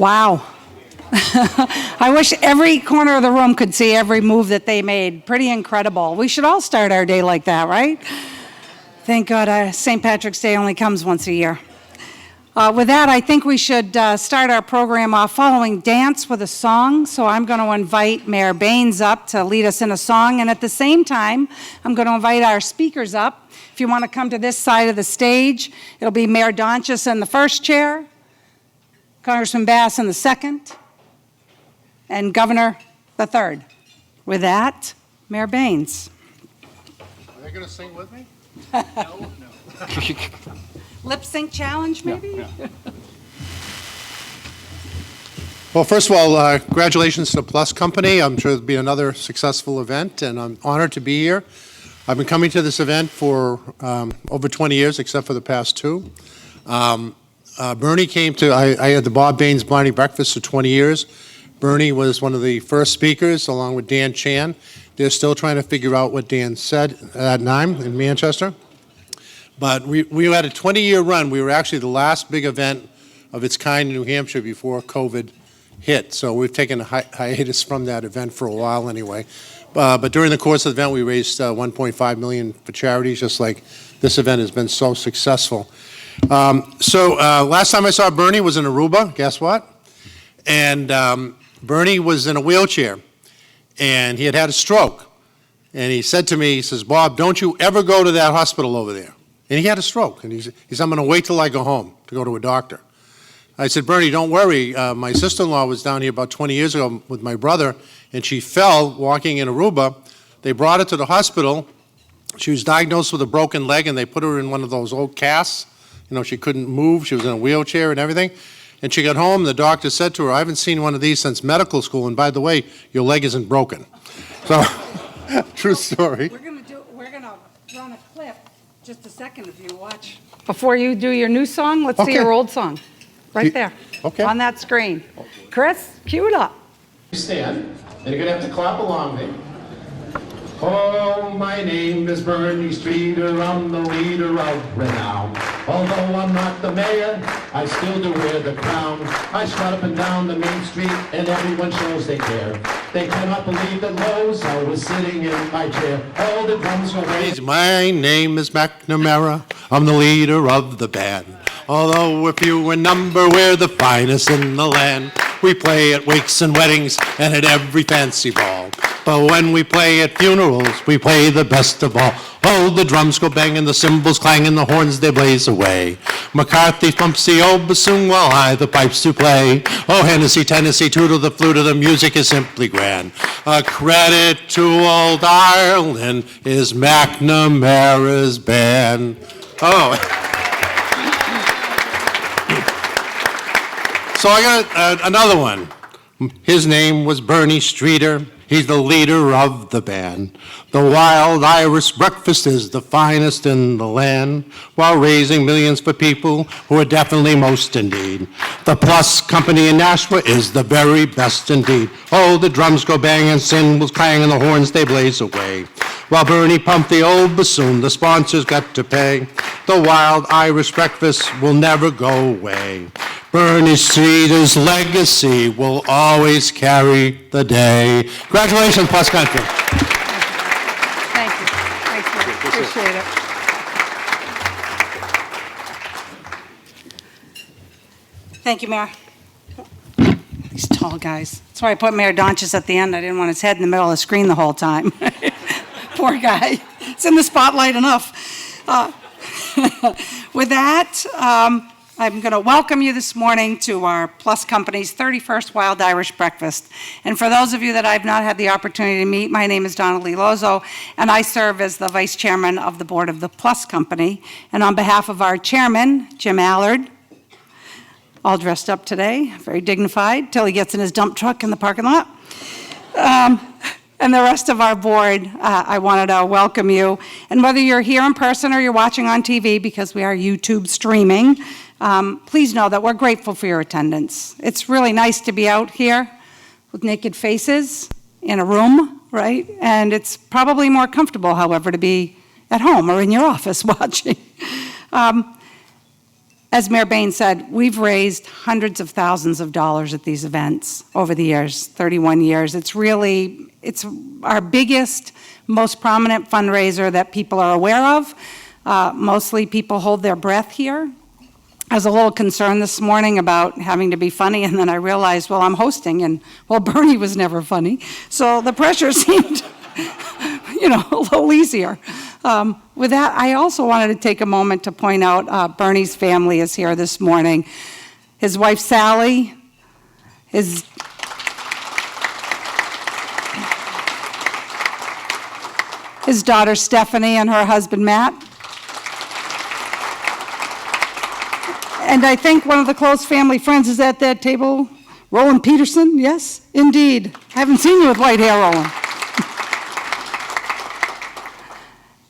Wow. I wish every corner of the room could see every move that they made. Pretty incredible. We should all start our day like that, right? Thank God St. Patrick's Day only comes once a year. With that, I think we should start our program off following dance with a song. So I'm going to invite Mayor Baines up to lead us in a song. And at the same time, I'm going to invite our speakers up. If you want to come to this side of the stage, it'll be Mayor Donches in the first chair, Congressman Bass in the second, and Governor the third. With that, Mayor Baines. Are they going to sing with me? No. Lip sync challenge, maybe? Yeah. Well, first of all, congratulations to the Plus Company. I'm sure it'll be another successful event, and I'm honored to be here. I've been coming to this event for over 20 years, except for the past 2. Bernie came to, I had the Bob Baines Barney Breakfast for 20 years. Bernie was one of the first speakers, along with Dan Chan. They're still trying to figure out what Dan said at that time in Manchester. But we had a 20-year run. We were actually the last big event of its kind in New Hampshire before COVID hit. So we've taken a hiatus from that event for a while anyway. But during the course of the event, we raised $1.5 million for charities, just like this event has been so successful. Last time I saw Bernie was in Aruba, guess what? And Bernie was in a wheelchair, and he had had a stroke. And he said to me, he says, "Bob, don't you ever go to that hospital over there." And he had a stroke, and he said, "I'm going to wait till I go home to go to a doctor." I said, "Bernie, don't worry. My sister-in-law was down here about 20 years ago with my brother, and she fell walking in Aruba. They brought her to the hospital. She was diagnosed with a broken leg, and they put her in one of those old casts. You know, she couldn't move. She was in a wheelchair and everything. And she got home, the doctor said to her, 'I haven't seen one of these since medical school, and by the way, your leg isn't broken.'" So, true story. We're going to run a clip, just a second if you watch. Before you do your new song, let's see your old song. Right there. Okay. On that screen. Chris, cue it up. Stand, and you're going to have to clap along me. Oh, my name is Bernie Streeter, I'm the leader of renown. Although I'm not the mayor, I still do wear the crown. I strut up and down the main street, and everyone shows they care. They cannot believe that Lowe's, I was sitting in my chair. All the drums go raise. My name is McNamara, I'm the leader of the band. Although we're few in number, we're the finest in the land. We play at wakes and weddings and at every fancy ball. But when we play at funerals, we play the best of all. Oh, the drums go banging, the cymbals clanging, the horns they blaze away. McCarthy thumps the old bassoon while I the pipes do play. Oh, Hennessy, Tennessee, tootle the flute, the music is simply grand. A credit to old Ireland is McNamara's band. Oh. So I got another one. His name was Bernie Streeter. He's the leader of the band. The Wild Irish Breakfast is the finest in the land, while raising millions for people who are definitely most in need. The Plus Company in Nashua is the very best indeed. Oh, the drums go banging, cymbals clang, and the horns they blaze away. While Bernie pumped the old bassoon, the sponsors got to pay. The Wild Irish Breakfast will never go away. Bernie Streeter's legacy will always carry the day. Congratulations, Plus Country. Thank you. Thanks, Mike. Appreciate it. Thank you, Mayor. These tall guys. That's why I put Mayor Donches at the end. I didn't want his head in the middle of the screen the whole time. Poor guy. It's in the spotlight enough. With that, I'm going to welcome you this morning to our Plus Company's 31st Wild Irish Breakfast. And for those of you that I've not had the opportunity to meet, my name is Donna Lee Lozo, and I serve as the Vice Chairman of the Board of the Plus Company. And on behalf of our Chairman, Jim Allard, all dressed up today, very dignified, till he gets in his dump truck in the parking lot, and the rest of our board, I wanted to welcome you. And whether you're here in person or you're watching on TV, because we are YouTube streaming, please know that we're grateful for your attendance. It's really nice to be out here with naked faces in a room, right? And it's probably more comfortable, however, to be at home or in your office watching. As Mayor Bain said, we've raised hundreds of thousands of dollars at these events over the years, 31 years. It's our biggest, most prominent fundraiser that people are aware of. Mostly people hold their breath here. I was a little concerned this morning about having to be funny, and then I realized, well, I'm hosting, and, well, Bernie was never funny. So the pressure seemed, a little easier. With that, I also wanted to take a moment to point out Bernie's family is here this morning. His wife, Sally, his daughter, Stephanie, and her husband, Matt. And I think one of the close family friends is at that table, Roland Peterson, yes, indeed. I haven't seen you with white hair, Roland.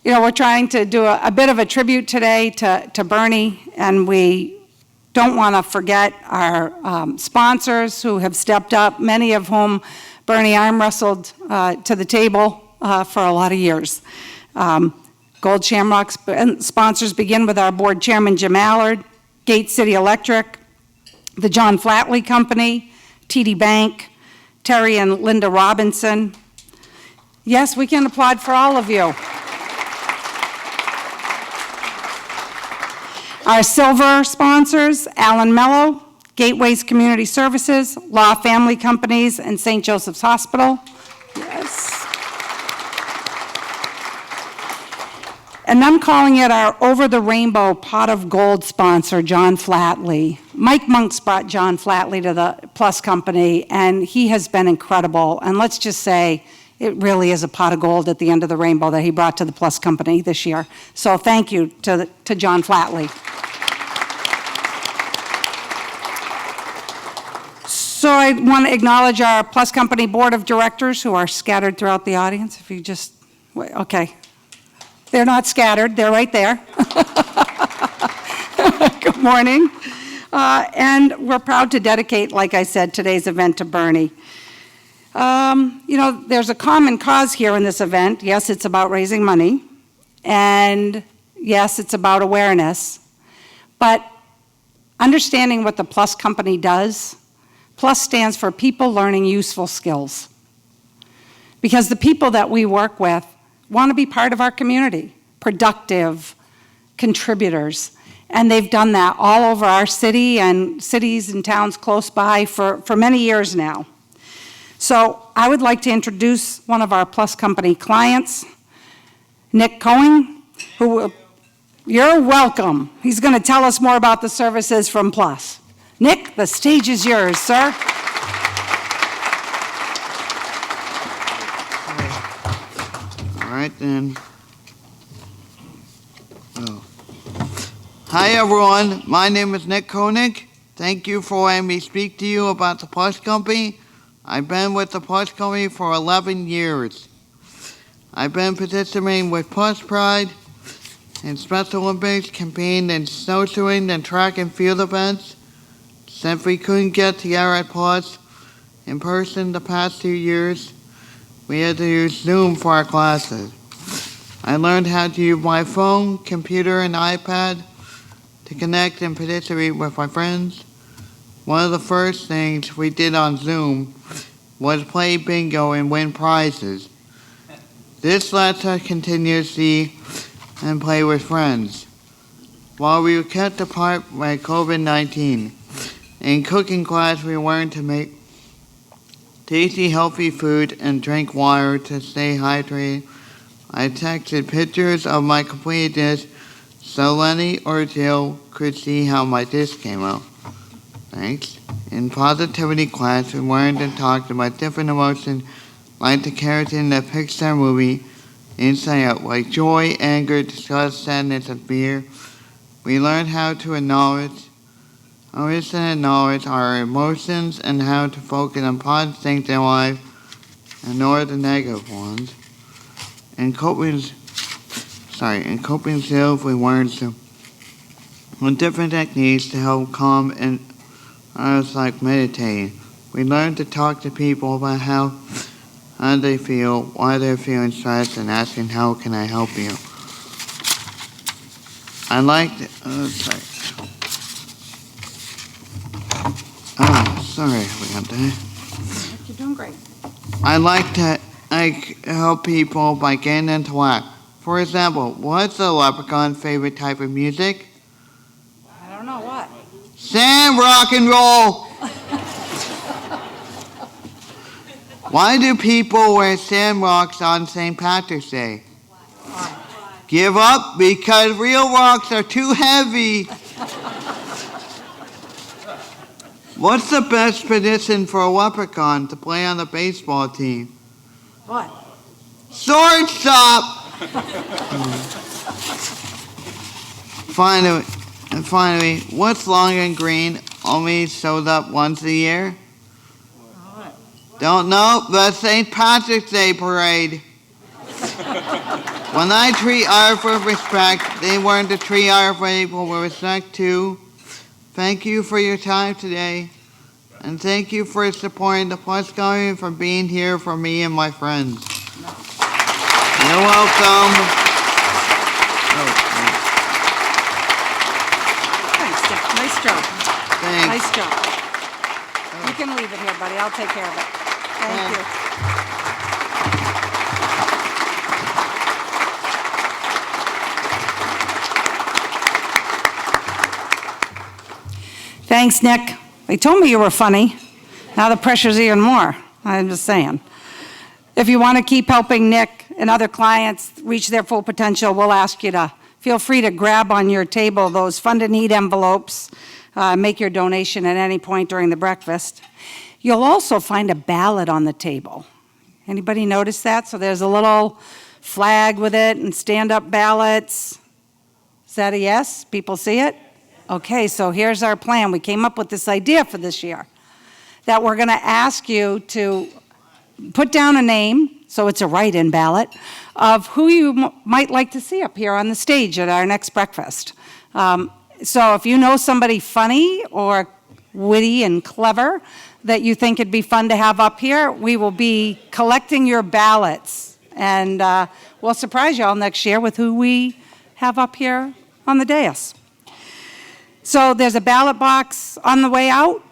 We're trying to do a bit of a tribute today to Bernie, and we don't want to forget our sponsors who have stepped up, many of whom Bernie arm wrestled to the table for a lot of years. Gold Shamrock sponsors begin with our board chairman, Jim Allard, Gate City Electric, the John Flatley Company, TD Bank, Terry and Linda Robinson. Yes, we can applaud for all of you. Our silver sponsors, Alan Mello, Gateways Community Services, Law Family Companies, and St. Joseph's Hospital. Yes. And I'm calling it our over-the-rainbow pot of gold sponsor, John Flatley. Mike Monks brought John Flatley to the Plus Company, and he has been incredible. And let's just say, it really is a pot of gold at the end of the rainbow that he brought to the Plus Company this year. So thank you to John Flatley. So I want to acknowledge our Plus Company Board of Directors who are scattered throughout the audience. If you just, wait, okay. They're not scattered, they're right there. Good morning. And we're proud to dedicate, like I said, today's event to Bernie. There's a common cause here in this event. Yes, it's about raising money. And yes, it's about awareness. But understanding what the Plus Company does, Plus stands for People Learning Useful Skills. Because the people that we work with want to be part of our community, productive contributors. And they've done that all over our city and cities and towns close by for many years now. So I would like to introduce one of our Plus Company clients, Nick Cohen, you're welcome. He's going to tell us more about the services from Plus. Nick, the stage is yours, sir. All right, then. Oh. Hi, everyone. My name is Nick Koenig. Thank you for letting me speak to you about the Plus Company. I've been with the Plus Company for 11 years. I've been participating with Plus Pride and Special Olympics, campaign and snowshoeing and track and field events. Since we couldn't get together at Plus in person the past 2 years, we had to use Zoom for our classes. I learned how to use my phone, computer, and iPad to connect and participate with my friends. One of the first things we did on Zoom was play bingo and win prizes. This lets us continue to see and play with friends. While we were kept apart by COVID-19, in cooking class we learned to make tasty, healthy food and drink water to stay hydrated. I texted pictures of my completed dish so Lenny or Jill could see how my dish came out. Thanks. In positivity class, we learned and talked about different emotions like the character in the Pixar movie Inside Out, like joy, anger, disgust, sadness, and fear. We learned how to acknowledge our emotions and how to focus on positive things in life and ignore the negative ones. In coping skills, we learned different techniques to help calm and others, like meditating. We learned to talk to people about how they feel, why they're feeling stressed, and asking, how can I help you? Sorry, we got that. You're doing great. I like to help people by getting into act. For example, what's the leprechaun's favorite type of music? I don't know what. Sam rock and roll. Why do people wear Sam rocks on St. Patrick's Day? Give up because real rocks are too heavy. What's the best position for a leprechaun to play on the baseball team? What? Shortstop. Finally, what's long and green only shows up once a year? Don't know, the St. Patrick's Day parade. When I treat others with respect, they learn to treat other people with respect too. Thank you for your time today, and thank you for supporting the Plus Company and for being here for me and my friends. You're welcome. Thanks, Dick. Nice job. Thanks. Nice job. You can leave it here, buddy. I'll take care of it. Thank you. Thanks, Nick. They told me you were funny. Now the pressure's even more. I'm just saying. If you want to keep helping Nick and other clients reach their full potential, we'll ask you to feel free to grab on your table those Fund a Need envelopes, make your donation at any point during the breakfast. You'll also find a ballot on the table. Anybody notice that? So there's a little flag with it and stand-up ballots. Is that a yes? People see it? Okay, so here's our plan. We came up with this idea for this year, that we're going to ask you to put down a name, so it's a write-in ballot, of who you might like to see up here on the stage at our next breakfast. So if you know somebody funny or witty and clever that you think it'd be fun to have up here, we will be collecting your ballots. And we'll surprise you all next year with who we have up here on the dais. So there's a ballot box on the way out.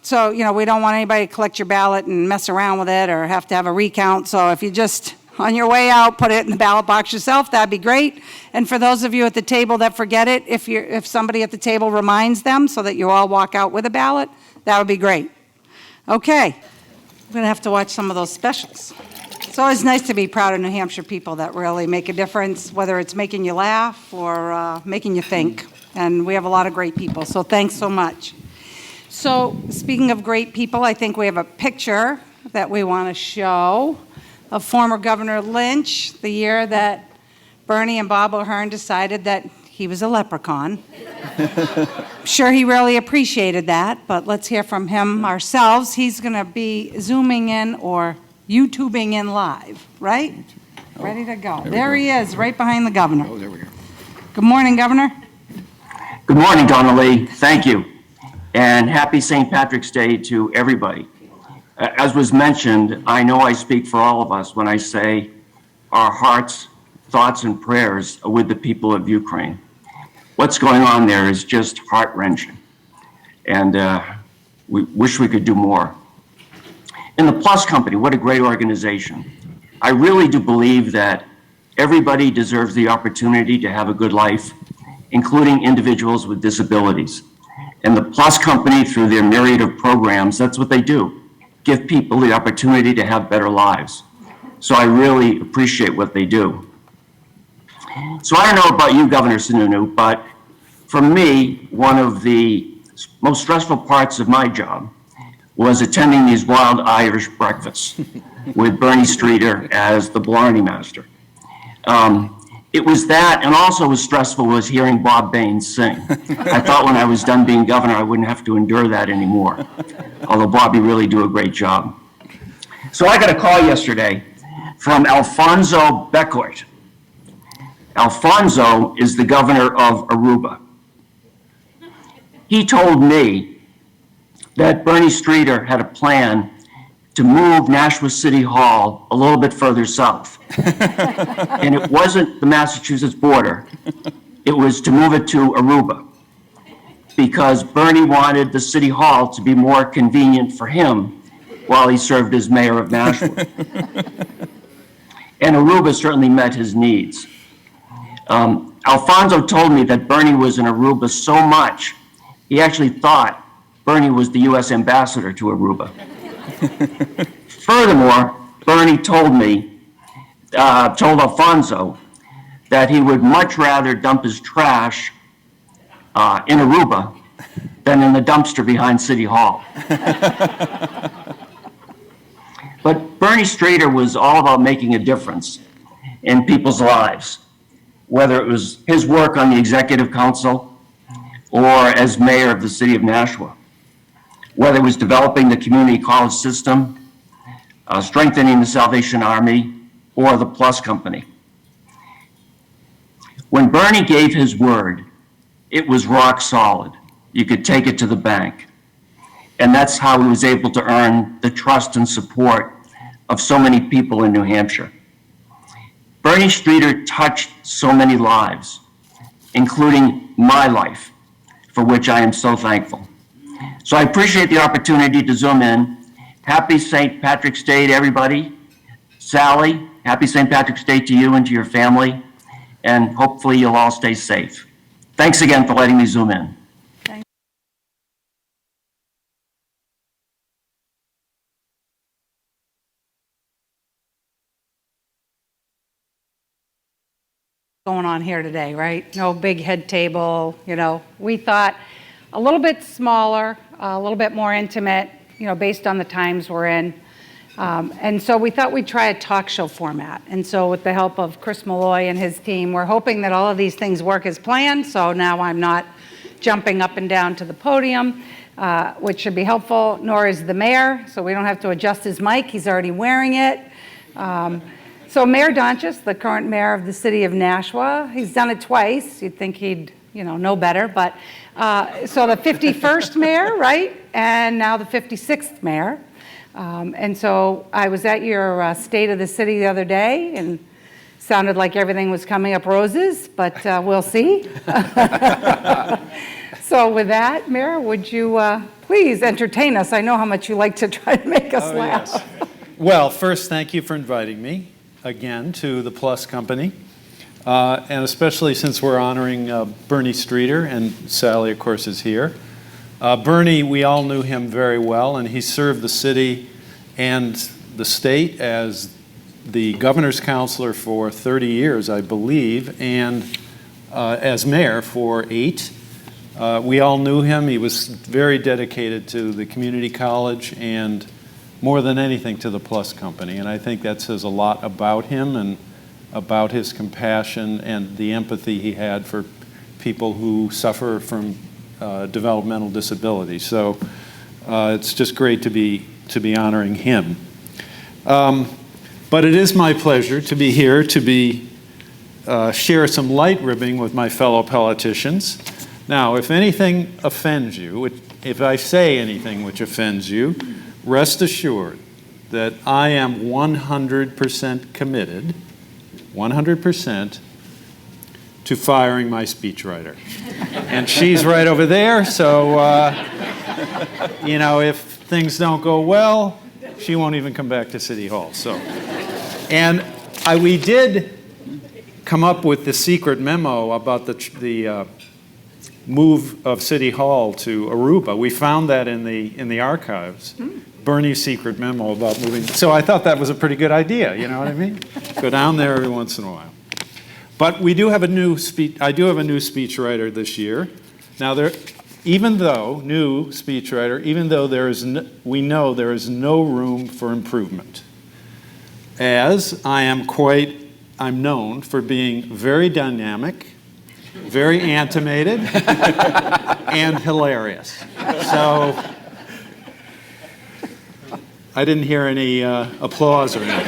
So, we don't want anybody to collect your ballot and mess around with it or have to have a recount. So if you just, on your way out, put it in the ballot box yourself, that'd be great. And for those of you at the table that forget it, if somebody at the table reminds them so that you all walk out with a ballot, that would be great. Okay, we're going to have to watch some of those specials. It's always nice to be proud of New Hampshire people that really make a difference, whether it's making you laugh or making you think. And we have a lot of great people, so thanks so much. So speaking of great people, I think we have a picture that we want to show of former Governor Lynch, the year that Bernie and Bob O'Hearn decided that he was a leprechaun. I'm sure he really appreciated that, but let's hear from him ourselves. He's going to be Zooming in or YouTubing in live, right? Ready to go. There he is, right behind the governor. Oh, there we go. Good morning, Governor. Good morning, Donna Lee. Thank you. And happy St. Patrick's Day to everybody. As was mentioned, I know I speak for all of us when I say our hearts, thoughts, and prayers are with the people of Ukraine. What's going on there is just heart-wrenching. And we wish we could do more. And the Plus Company, what a great organization. I really do believe that everybody deserves the opportunity to have a good life, including individuals with disabilities. And the Plus Company, through their myriad of programs, that's what they do. Give people the opportunity to have better lives. So I really appreciate what they do. So I don't know about you, Governor Sununu, but for me, one of the most stressful parts of my job was attending these wild Irish breakfasts with Bernie Streeter as the Blarney Master. It was that, and also was stressful was hearing Bob Baines sing. I thought when I was done being governor, I wouldn't have to endure that anymore. Although Bobby really do a great job. So I got a call yesterday from Alfonso Beckert. Alfonso is the governor of Aruba. He told me that Bernie Streeter had a plan to move Nashua City Hall a little bit further south. And it wasn't the Massachusetts border, it was to move it to Aruba. because Bernie wanted the city hall to be more convenient for him while he served as mayor of Nashua. And Aruba certainly met his needs. Alfonso told me that Bernie was in Aruba so much, he actually thought Bernie was the U.S. ambassador to Aruba. Furthermore, Bernie told Alfonso that he would much rather dump his trash in Aruba than in the dumpster behind City Hall. But Bernie Streeter was all about making a difference in people's lives, whether it was his work on the Executive Council or as mayor of the city of Nashua, whether it was developing the community college system, strengthening the Salvation Army, or the Plus Company. When Bernie gave his word, it was rock solid. You could take it to the bank. And that's how he was able to earn the trust and support of so many people in New Hampshire. Bernie Streeter touched so many lives, including my life, for which I am so thankful. So I appreciate the opportunity to zoom in. Happy St. Patrick's Day to everybody. Sally, happy St. Patrick's Day to you and to your family, and hopefully you'll all stay safe. Thanks again for letting me zoom in. Going on here today, right? No big head table, We thought a little bit smaller, a little bit more intimate, based on the times we're in. And so we thought we'd try a talk show format. And so with the help of Chris Malloy and his team, we're hoping that all of these things work as planned. So now I'm not jumping up and down to the podium, which should be helpful, nor is the mayor. So we don't have to adjust his mic. He's already wearing it. So Mayor Donchis, the current mayor of the city of Nashua, he's done it twice. You'd think he'd, know better. But so the 51st mayor, right? And now the 56th mayor. And so I was at your State of the City the other day, and sounded like everything was coming up roses, but we'll see. So with that, Mayor, would you please entertain us? I know how much you like to try to make us laugh. Yes. Well, first, thank you for inviting me again to the Plus Company, and especially since we're honoring Bernie Streeter, and Sally, of course, is here. Bernie, we all knew him very well, and he served the city and the state as the governor's counselor for 30 years, I believe, and as mayor for 8. We all knew him. He was very dedicated to the community college and more than anything to the Plus Company. And I think that says a lot about him and about his compassion and the empathy he had for people who suffer from developmental disability. So it's just great to be honoring him. But it is my pleasure to be here to share some light ribbing with my fellow politicians. Now, if anything offends you, if I say anything which offends you, rest assured that I am 100% committed, 100%, to firing my speechwriter. And she's right over there, so, if things don't go well, she won't even come back to City Hall. So, and we did come up with the secret memo about the move of City Hall to Aruba. We found that in the archives. Bernie's secret memo about moving. So I thought that was a pretty good idea, you know what I mean? Go down there every once in a while. But we do have a new I do have a new speechwriter this year. Now even though we know there is no room for improvement, as I'm known for being very dynamic, very animated, and hilarious. So I didn't hear any applause or anything.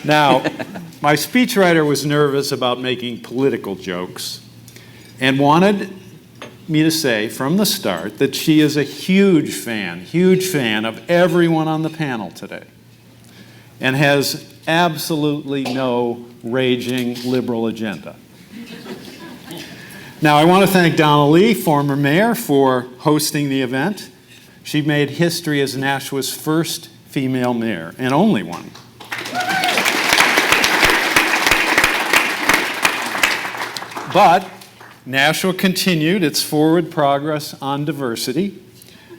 Now, my speechwriter was nervous about making political jokes and wanted me to say from the start that she is a huge fan of everyone on the panel today and has absolutely no raging liberal agenda. Now, I want to thank Donna Lee, former mayor, for hosting the event. She made history as Nashua's first female mayor, and only one. But Nashua continued its forward progress on diversity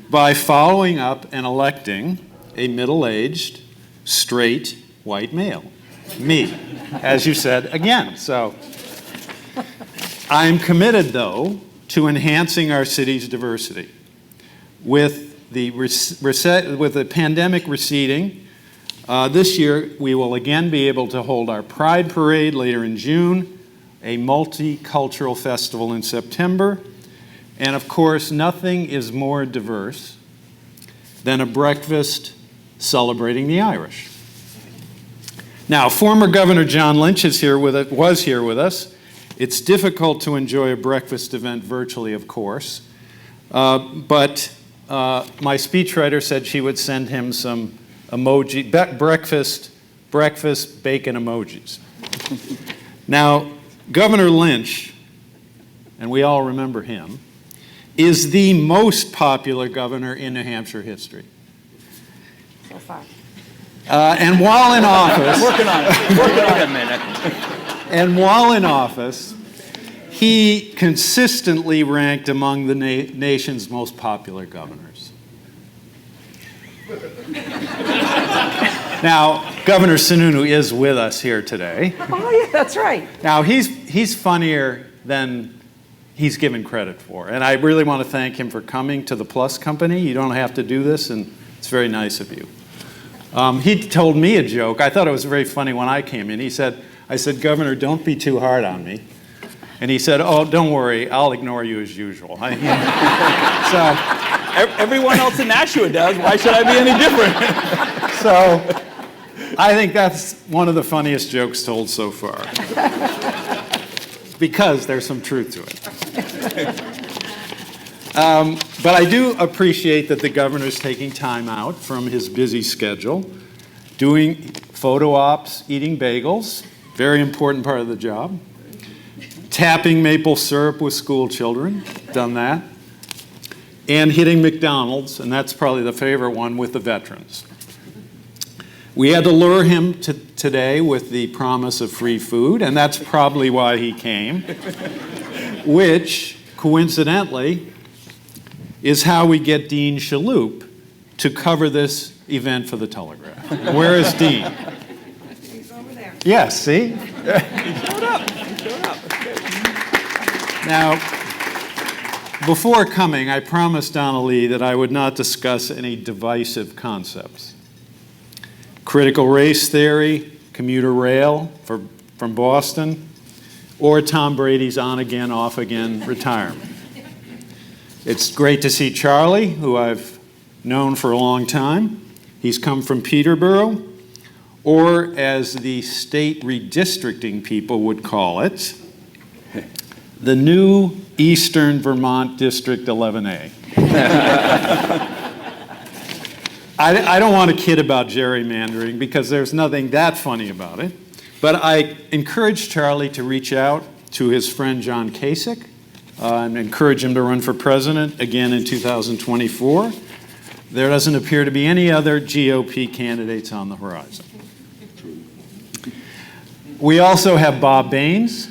by following up and electing a middle-aged, straight, white male. Me, as you said, again. So I'm committed, though, to enhancing our city's diversity. With the pandemic receding, this year we will again be able to hold our Pride Parade later in June, a multicultural festival in September, and of course, nothing is more diverse than a breakfast celebrating the Irish. Now, former Governor John Lynch was here with us. It's difficult to enjoy a breakfast event virtually, of course, but my speechwriter said she would send him some breakfast bacon emojis. Now, Governor Lynch, and we all remember him, is the most popular governor in New Hampshire history. So far. And while in office, Working on it a minute. and while in office, he consistently ranked among the nation's most popular governors. Now, Governor Sununu is with us here today. Oh, yeah, that's right. Now, he's funnier than he's given credit for, and I really want to thank him for coming to the Plus Company. You don't have to do this, and it's very nice of you. He told me a joke. I thought it was very funny when I came in. I said, Governor, don't be too hard on me. And he said, oh, don't worry, I'll ignore you as usual. Everyone else in Nashua does. Why should I be any different? So I think that's one of the funniest jokes told so far. Because there's some truth to it. But I do appreciate that the governor's taking time out from his busy schedule, doing photo ops, eating bagels, very important part of the job, tapping maple syrup with school children, done that, and hitting McDonald's, and that's probably the favorite one, with the veterans. We had to lure him today with the promise of free food, and that's probably why he came, which, coincidentally, is how we get Dean Shalhoub to cover this event for the Telegraph. Where is Dean? He's over there. Yes, see? He showed up. Now, before coming, I promised Donna Lee that I would not discuss any divisive concepts. Critical race theory, commuter rail from Boston, or Tom Brady's on-again, off-again retirement. It's great to see Charlie, who I've known for a long time. He's come from Peterborough, or as the state redistricting people would call it, the new Eastern Vermont District 11A. I don't want to kid about gerrymandering because there's nothing that funny about it, but I encourage Charlie to reach out to his friend John Kasich and encourage him to run for president again in 2024. There doesn't appear to be any other GOP candidates on the horizon. We also have Bob Baines,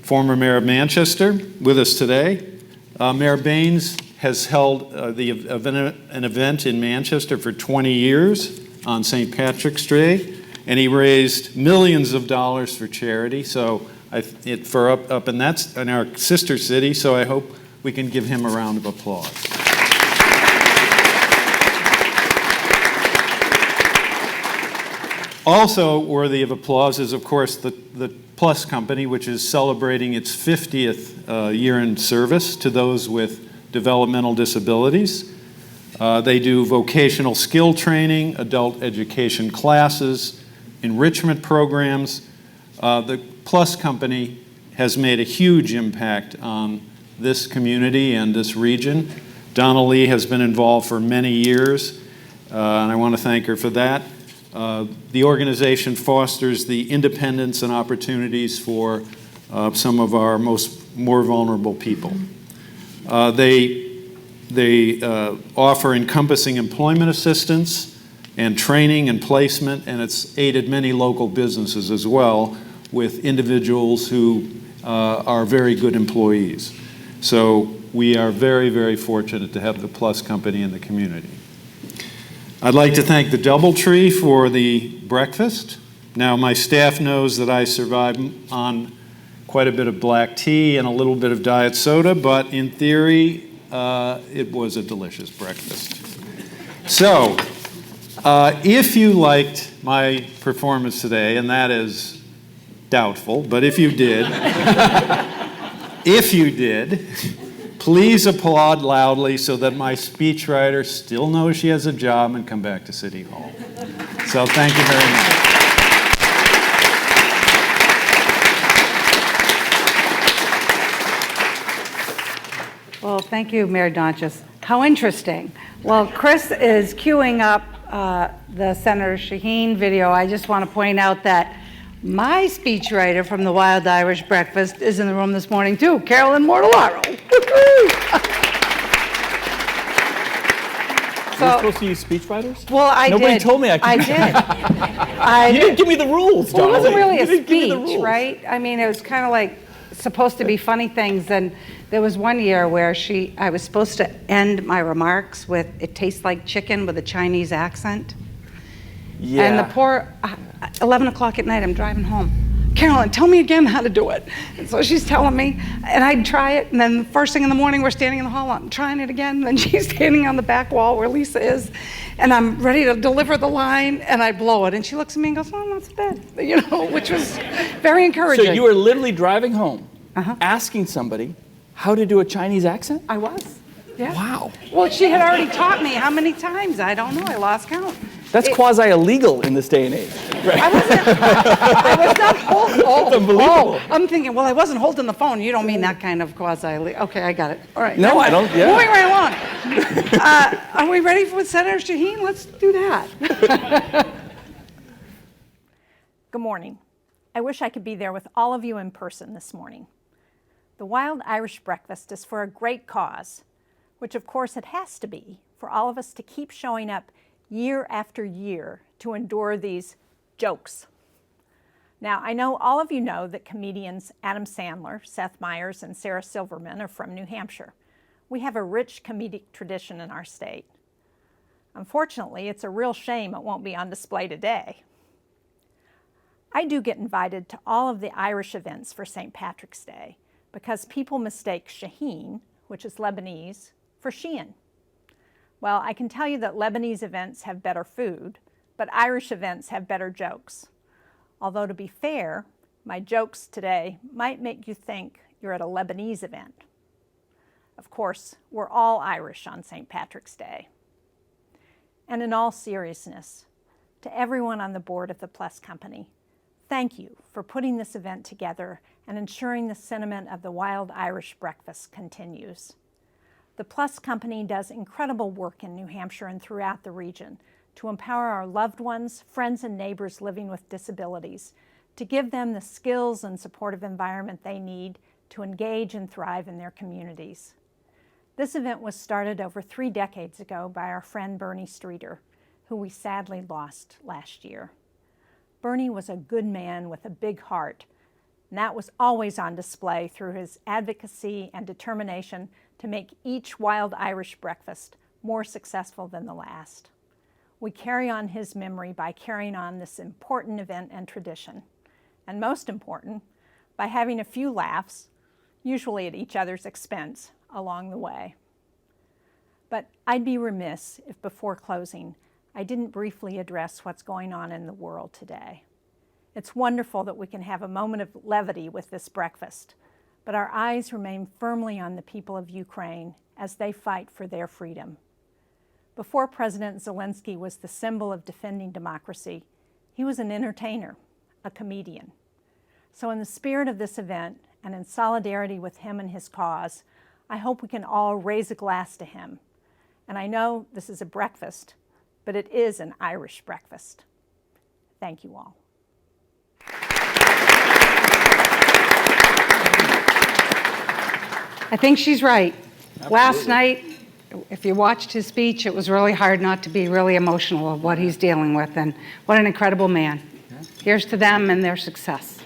former mayor of Manchester, with us today. Mayor Baines has held an event in Manchester for 20 years on St. Patrick's Day, and he raised millions of dollars for charity. So up in our sister city. So I hope we can give him a round of applause. Also worthy of applause is, of course, the Plus Company, which is celebrating its 50th year in service to those with developmental disabilities. They do vocational skill training, adult education classes, enrichment programs. The Plus Company has made a huge impact on this community and this region. Donna Lee has been involved for many years, and I want to thank her for that. The organization fosters the independence and opportunities for some of our more vulnerable people. They offer encompassing employment assistance and training and placement, and it's aided many local businesses as well with individuals who are very good employees. So we are very, very fortunate to have the Plus Company in the community. I'd like to thank the DoubleTree for the breakfast. Now, my staff knows that I survive on quite a bit of black tea and a little bit of diet soda, but in theory, it was a delicious breakfast. So, if you liked my performance today, and that is doubtful, but if you did, please applaud loudly so that my speechwriter still knows she has a job and come back to City Hall. So thank you very much. Well, thank you, Mayor Donches. How interesting. Well, Chris is queuing up the Senator Shaheen video. I just want to point out that my speechwriter from the Wild Irish Breakfast is in the room this morning, too, Carolyn Mortellaro. You're supposed to use speechwriters? Well, I did. Nobody told me I could. I did. You didn't give me the rules, Well, it Donnelly. wasn't really You a didn't give me the speech, rules. right? I mean, it was kind of like supposed to be funny things. And there was one year where I was supposed to end my remarks with, "It tastes like chicken," with a Chinese accent. Yeah. And the poor, 11 o'clock at night, I'm driving home. "Carolyn, tell me again how to do it." And so she's telling me, and I'd try it, and then the first thing in the morning, we're standing in the hall, I'm trying it again, and then she's standing on the back wall where Lisa is, and I'm ready to deliver the line, and I blow it. And she looks at me and goes, "Oh, not so bad," which was very encouraging. So you were literally driving home, asking somebody how to do a Chinese accent? I was, yeah. Wow. Well, she had already taught me how many times. I don't know, I lost count. That's quasi-illegal in this day and age. I was not holding. That's unbelievable. I'm thinking, well, I wasn't holding the phone. You don't mean that kind of quasi. Okay, I got it. All right. No, I don't. Yeah. Moving right along. Are we ready for Senator Shaheen? Let's do that. Good morning. I wish I could be there with all of you in person this morning. The Wild Irish Breakfast is for a great cause, which of course it has to be, for all of us to keep showing up year after year to endure these jokes. Now, I know all of you know that comedians Adam Sandler, Seth Meyers, and Sarah Silverman are from New Hampshire. We have a rich comedic tradition in our state. Unfortunately, it's a real shame it won't be on display today. I do get invited to all of the Irish events for St. Patrick's Day because people mistake Shaheen, which is Lebanese, for Sheehan. Well, I can tell you that Lebanese events have better food, but Irish events have better jokes. Although to be fair, my jokes today might make you think you're at a Lebanese event. Of course, we're all Irish on St. Patrick's Day. And in all seriousness, to everyone on the board of the Plus Company, thank you for putting this event together and ensuring the sentiment of the Wild Irish Breakfast continues. The Plus Company does incredible work in New Hampshire and throughout the region to empower our loved ones, friends, and neighbors living with disabilities, to give them the skills and supportive environment they need to engage and thrive in their communities. This event was started over 3 decades ago by our friend Bernie Streeter, who we sadly lost last year. Bernie was a good man with a big heart, and that was always on display through his advocacy and determination to make each Wild Irish Breakfast more successful than the last. We carry on his memory by carrying on this important event and tradition, and most important, by having a few laughs, usually at each other's expense, along the way. But I'd be remiss if before closing, I didn't briefly address what's going on in the world today. It's wonderful that we can have a moment of levity with this breakfast, but our eyes remain firmly on the people of Ukraine as they fight for their freedom. Before President Zelensky was the symbol of defending democracy, he was an entertainer, a comedian. So in the spirit of this event and in solidarity with him and his cause, I hope we can all raise a glass to him. And I know this is a breakfast, but it is an Irish breakfast. Thank you all. I think she's right. Last night, if you watched his speech, it was really hard not to be really emotional of what he's dealing with, and what an incredible man. Here's to them and their success.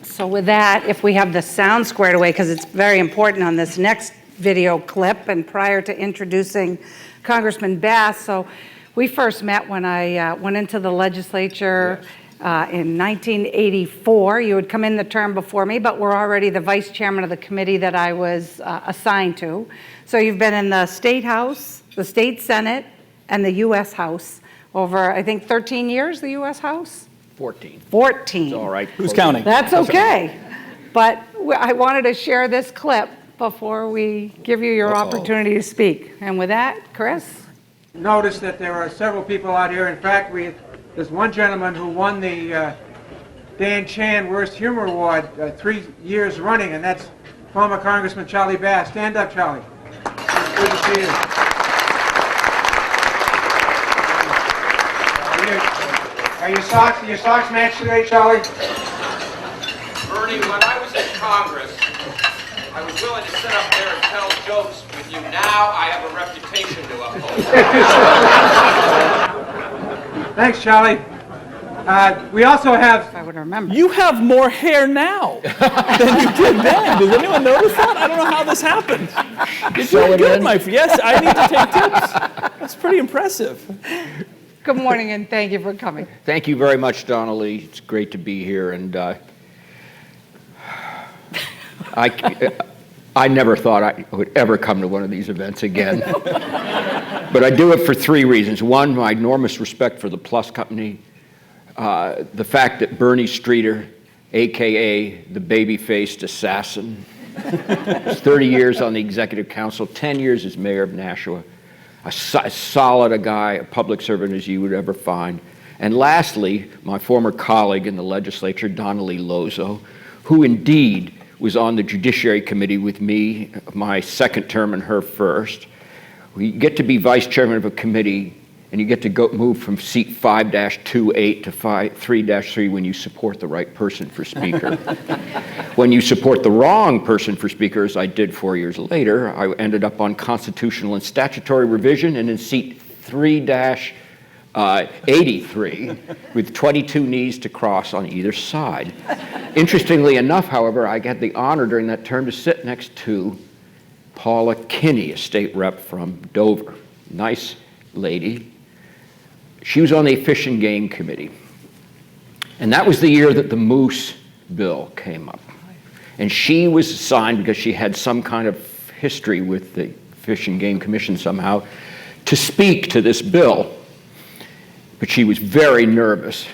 So with that, if we have the sound squared away, because it's very important on this next video clip, and prior to introducing Congressman Bass, so we first met when I went into the legislature in 1984. You had come in the term before me, but were already the vice chairman of the committee that I was assigned to. So you've been in the State House, the State Senate, and the U.S. House over, I think, 13 years, the U.S. House? 14. 14. It's all right. Who's counting? That's okay. But I wanted to share this clip before we give you your opportunity to speak. And with that, Chris? Notice that there are several people out here. In fact, there's one gentleman who won the Dan Chan Worst Humor Award 3 years running, and that's former Congressman Charlie Bass. Stand up, Charlie. It's good to see you. Are your socks match today, Charlie? Bernie, when I was in Congress, I was willing to sit up there and tell jokes with you. Now I have a reputation to uphold. Thanks, Charlie. We also have... I would remember. You have more hair now than you did then. Does anyone notice that? I don't know how this happened. You're doing good, my friend. Yes, I need to take tips. That's pretty impressive. Good morning, and thank you for coming. Thank you very much, Donnelly. It's great to be here, and I never thought I would ever come to one of these events again. But I do it for 3 reasons. One, my enormous respect for the Plus Company. The fact that Bernie Streeter, AKA the baby-faced assassin, is 30 years on the Executive Council, 10 years as mayor of Nashua, as solid a guy, a public servant as you would ever find. And lastly, my former colleague in the legislature, Donnelly Lozo, who indeed was on the Judiciary Committee with me, my second term and her first. We get to be vice chairman of a committee, and you get to move from seat 5-28 to 3-3 when you support the right person for speaker. When you support the wrong person for speaker, as I did 4 years later, I ended up on constitutional and statutory revision and in seat 3-83 with 22 knees to cross on either side. Interestingly enough, however, I got the honor during that term to sit next to Paula Kinney, a state rep from Dover. Nice lady. She was on the Fish and Game Committee. And that was the year that the Moose bill came up. And she was assigned, because she had some kind of history with the Fish and Game Commission somehow, to speak to this bill. But she was very nervous.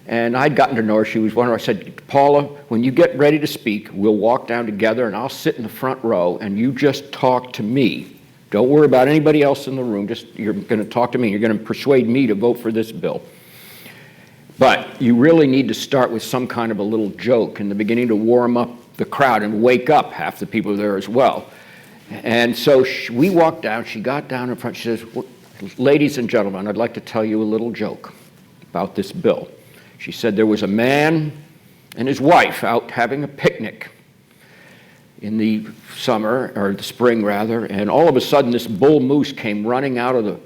And I'd gotten to know her. She was one of, I said, Paula, when you get ready to speak, we'll walk down together and I'll sit in the front row and you just talk to me. Don't worry about anybody else in the room. Just, you're going to talk to me. You're going to persuade me to vote for this bill. But you really need to start with some kind of a little joke in the beginning to warm up the crowd and wake up half the people there as well. And so we walked down. She got down in front. She says, ladies and gentlemen, I'd like to tell you a little joke about this bill. She said there was a man and his wife out having a picnic in the summer, or the spring rather, and all of a sudden this bull moose came running out of the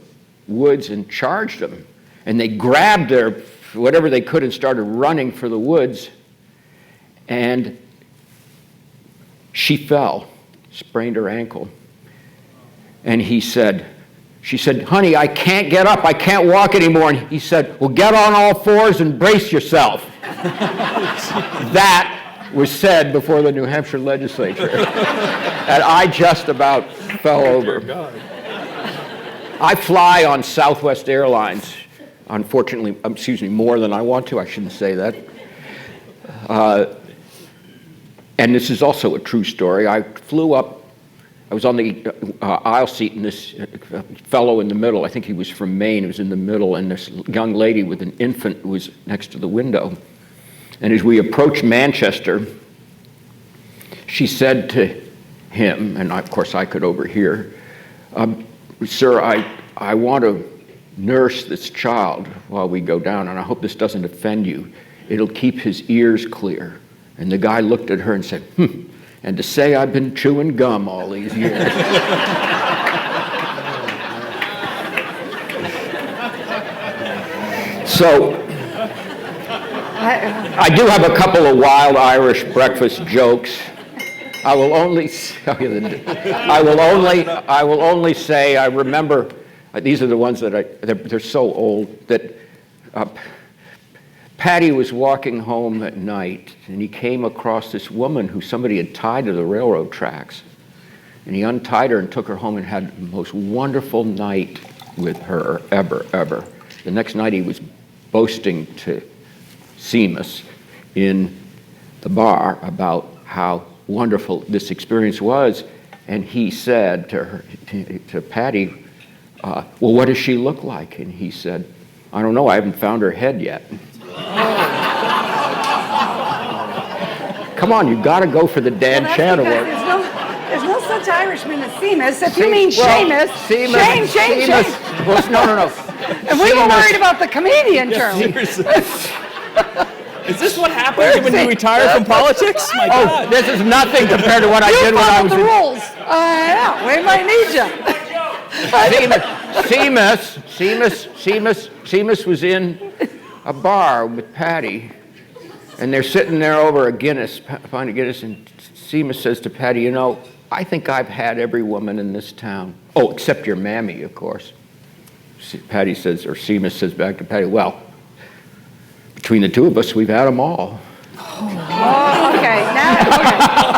woods and charged them. And they grabbed their whatever they could and started running for the woods. And she fell, sprained her ankle. And she said, honey, I can't get up, I can't walk anymore. And he said, well, get on all fours and brace yourself. That was said before the New Hampshire legislature. And I just about fell over. I fly on Southwest Airlines, unfortunately, more than I want to, I shouldn't say that. And this is also a true story. I flew up, I was on the aisle seat, and this fellow in the middle, I think he was from Maine, was in the middle, and this young lady with an infant was next to the window. And as we approached Manchester, she said to him, and of course I could overhear, sir, I want to nurse this child while we go down, and I hope this doesn't offend you. It'll keep his ears clear, And the guy looked at her and said, and to say I've been chewing gum all these years. So, I do have a couple of wild Irish breakfast jokes. I will only say, I remember, these are the ones that they're so old, that Patty was walking home at night, and he came across this woman who somebody had tied to the railroad tracks. And he untied her and took her home and had the most wonderful night with her ever. The next night he was boasting to Seamus in the bar about how wonderful this experience was. And he said to Patty, well, what does she look like? And he said, I don't know, I haven't found her head yet. Come on, you've got to go for the Dan Chan Award. There's no such Irishman as Seamus. If you mean Seamus, Shane. Well, no. And we were worried about the comedian term. Seriously. Is this what happens when you retire from politics? My God. This is nothing compared to what I did when I was the rules. Yeah, we might need you. Seamus was in a bar with Patty, and they're sitting there over a Guinness, finding Guinness, and Seamus says to Patty, you know, I think I've had every woman in this town. Oh, except your mammy, of course. Patty says, or Seamus says back to Patty, well, between the two of us, we've had them all. Oh, okay.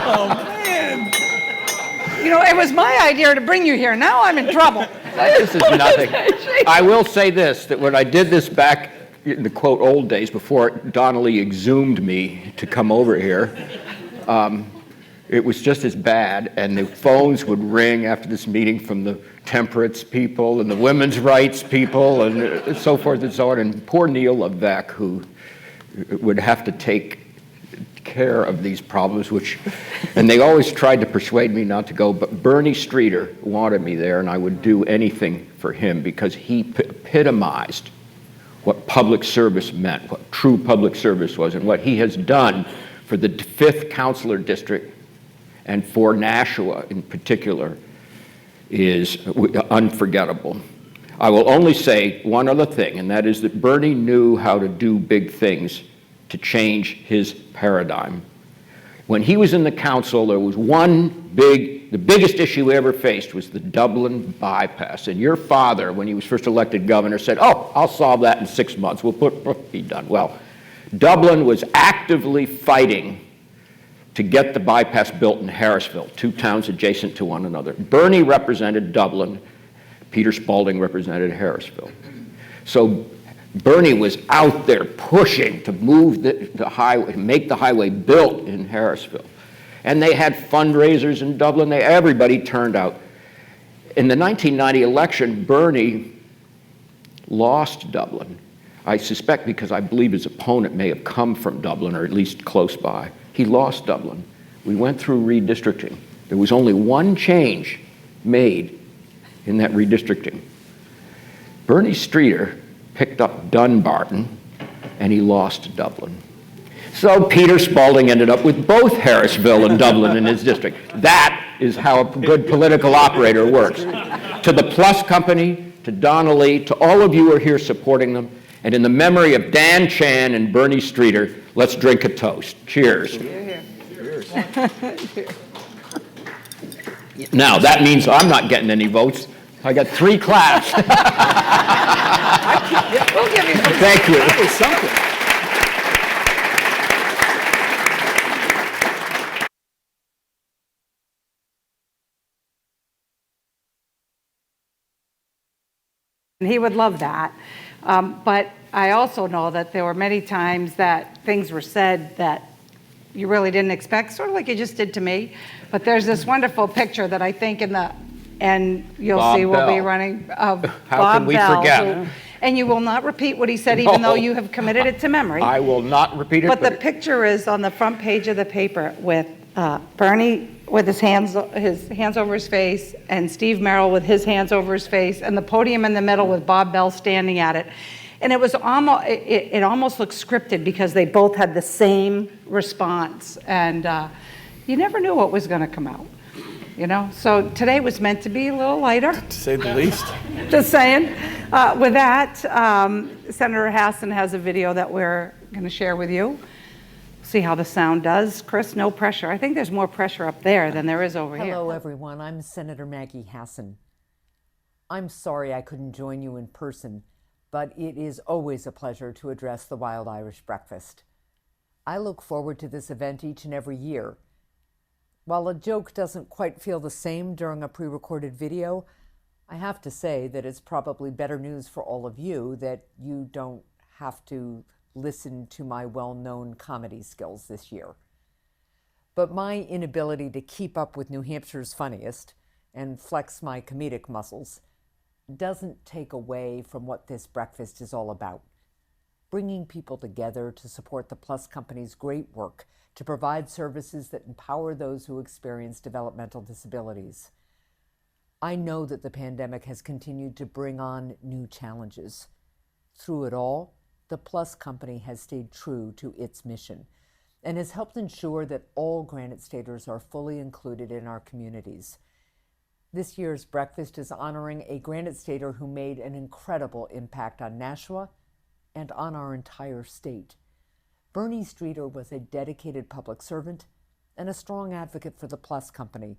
Oh, man. You know, it was my idea to bring you here. Now I'm in trouble. This is nothing. I will say this, that when I did this back in the, quote, old days, before Donnelly exhumed me to come over here, it was just as bad, and the phones would ring after this meeting from the temperance people and the women's rights people and so forth and so on, and poor Neil Levesque, who would have to take care of these problems, and they always tried to persuade me not to go, but Bernie Streeter wanted me there, and I would do anything for him because he epitomized what public service meant, what true public service was, and what he has done for the 5th Councilor District and for Nashua in particular is unforgettable. I will only say one other thing, and that is that Bernie knew how to do big things to change his paradigm. When he was in the council, there was the biggest issue we ever faced was the Dublin bypass. And your father, when he was first elected governor, said, oh, I'll solve that in 6 months. Be done. Well, Dublin was actively fighting to get the bypass built in Harrisville, 2 towns adjacent to one another. Bernie represented Dublin, Peter Spalding represented Harrisville. So Bernie was out there pushing to move the highway, make the highway built in Harrisville. And they had fundraisers in Dublin, everybody turned out. In the 1990 election, Bernie lost Dublin. I suspect because I believe his opponent may have come from Dublin, or at least close by. He lost Dublin. We went through redistricting. There was only one change made in that redistricting. Bernie Streeter picked up Dunbarton, and he lost Dublin. So Peter Spalding ended up with both Harrisville and Dublin in his district. That is how a good political operator works. To the Plus Company, to Donnelly, to all of you who are here supporting them, and in the memory of Dan Chan and Bernie Streeter, let's drink a toast. Cheers. Cheers. Now, that means I'm not getting any votes. I got 3 claps. We'll give you some. Thank you. That was something. He would love that. But I also know that there were many times that things were said that you really didn't expect, sort of like you just did to me. But there's this wonderful picture that I think and you'll Bob see we'll be Bell. running of How Bob can we Bell. forget? And you will not repeat what he said, even though you have committed it to memory. I will not repeat it. But the picture is on the front page of the paper with Bernie with his hands over his face, and Steve Merrill with his hands over his face, and the podium in the middle with Bob Bell standing at it. And it was almost, it almost looked scripted because they both had the same response. And you never knew what was going to come out, you know? So today was meant to be a little lighter. To say the least. Just saying. With that, Senator Hassan has a video that we're going to share with you. See how the sound does. Chris, no pressure. I think there's more pressure up there than there is over here. Hello, everyone. I'm Senator Maggie Hassan. I'm sorry I couldn't join you in person, but it is always a pleasure to address the Wild Irish Breakfast. I look forward to this event each and every year. While a joke doesn't quite feel the same during a pre-recorded video, I have to say that it's probably better news for all of you that you don't have to listen to my well-known comedy skills this year. But my inability to keep up with New Hampshire's funniest and flex my comedic muscles doesn't take away from what this breakfast is all about. Bringing people together to support the Plus Company's great work to provide services that empower those who experience developmental disabilities. I know that the pandemic has continued to bring on new challenges. Through it all, the Plus Company has stayed true to its mission and has helped ensure that all Granite Staters are fully included in our communities. This year's breakfast is honoring a Granite Stater who made an incredible impact on Nashua and on our entire state. Bernie Streeter was a dedicated public servant and a strong advocate for the Plus Company.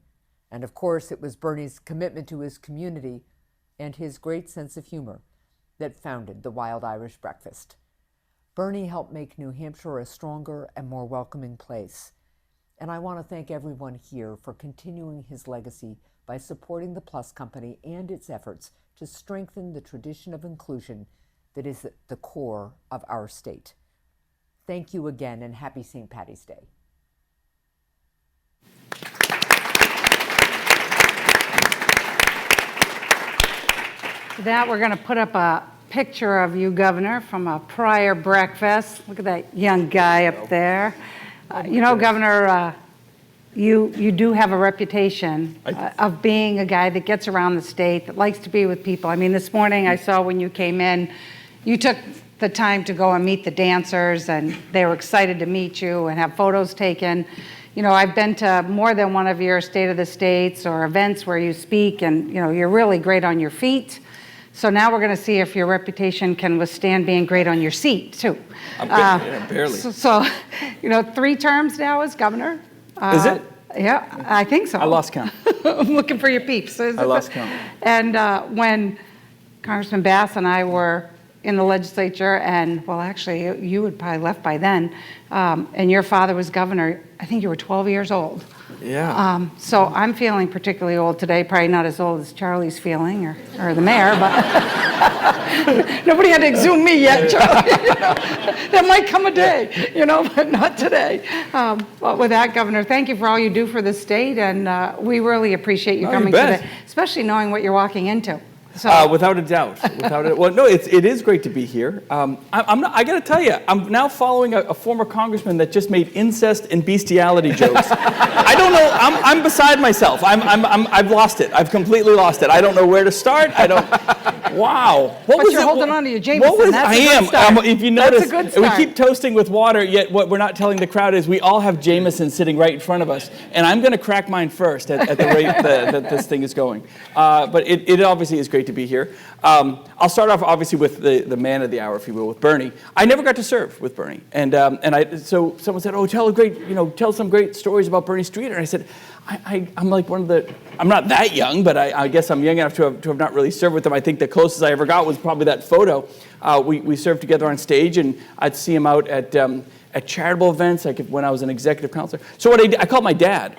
And of course, it was Bernie's commitment to his community and his great sense of humor that founded the Wild Irish Breakfast. Bernie helped make New Hampshire a stronger and more welcoming place. And I want to thank everyone here for continuing his legacy by supporting the Plus Company and its efforts to strengthen the tradition of inclusion that is at the core of our state. Thank you again, and happy St. Paddy's Day. For that, we're going to put up a picture of you, Governor, from a prior breakfast. Look at that young guy up there. You know, Governor, you do have a reputation of being a guy that gets around the state, that likes to be with people. I mean, this morning I saw when you came in, you took the time to go and meet the dancers, and they were excited to meet you and have photos taken. You know, I've been to more than one of your State of the States or events where you speak, and, you know, you're really great on your feet. So now we're going to see if your reputation can withstand being great on your seat, too. Barely. So, you know, 3 terms now as governor. Is it? Yeah, I think so. I lost count. I'm looking for your peeps. I lost count. And when Congressman Bass and I were in the legislature, and, well, actually, you had probably left by then, and your father was governor, I think you were 12 years old. Yeah. So I'm feeling particularly old today, probably not as old as Charlie's feeling, or the mayor, but nobody had to exhume me yet, Charlie. You know? There might come a day, you know, but not today. But with that, Governor, thank you for all you do for the state, and we really appreciate you coming today, especially knowing what you're walking into. So. Without a doubt. Well, no, it is great to be here. I got to tell you, I'm now following a former congressman that just made incest and bestiality jokes. I don't know. I'm beside myself. I've lost it. I've completely lost it. I don't know where to start. I don't. Wow. But you're holding on to your Jameson. That's a good start. If you notice, that's a good start. We keep toasting with water, yet what we're not telling the crowd is we all have Jameson sitting right in front of us, and I'm going to crack mine first at the rate that this thing is going. But it obviously is great to be here. I'll start off obviously with the man of the hour, if you will, with Bernie. I never got to serve with Bernie, so someone said, "Oh, tell some great stories about Bernie Streeter." And I said, I'm like I'm not that young, but I guess I'm young enough to have not really served with him. I think the closest I ever got was probably that photo. We served together on stage, and I'd see him out at charitable events, like when I was an executive counselor. So I called my dad.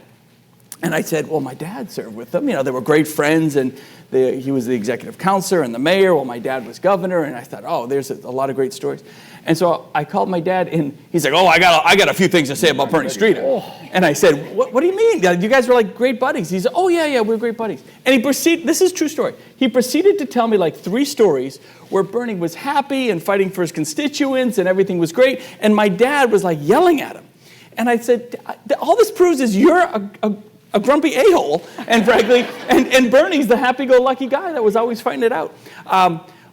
And I said, well, my dad served with them. You know, they were great friends, and he was the executive counselor and the mayor while my dad was governor. And I thought, oh, there's a lot of great stories. And so I called my dad, and he's like, oh, I got a few things to say about Bernie Streeter. And I said, what do you mean? You guys were like great buddies. He said, oh, yeah, we're great buddies. And he proceeded, this is a true story, he proceeded to tell me like 3 stories where Bernie was happy and fighting for his constituents and everything was great. And my dad was like yelling at him. And I said, all this proves is you're a grumpy a-hole, and frankly, and Bernie's the happy-go-lucky guy that was always fighting it out.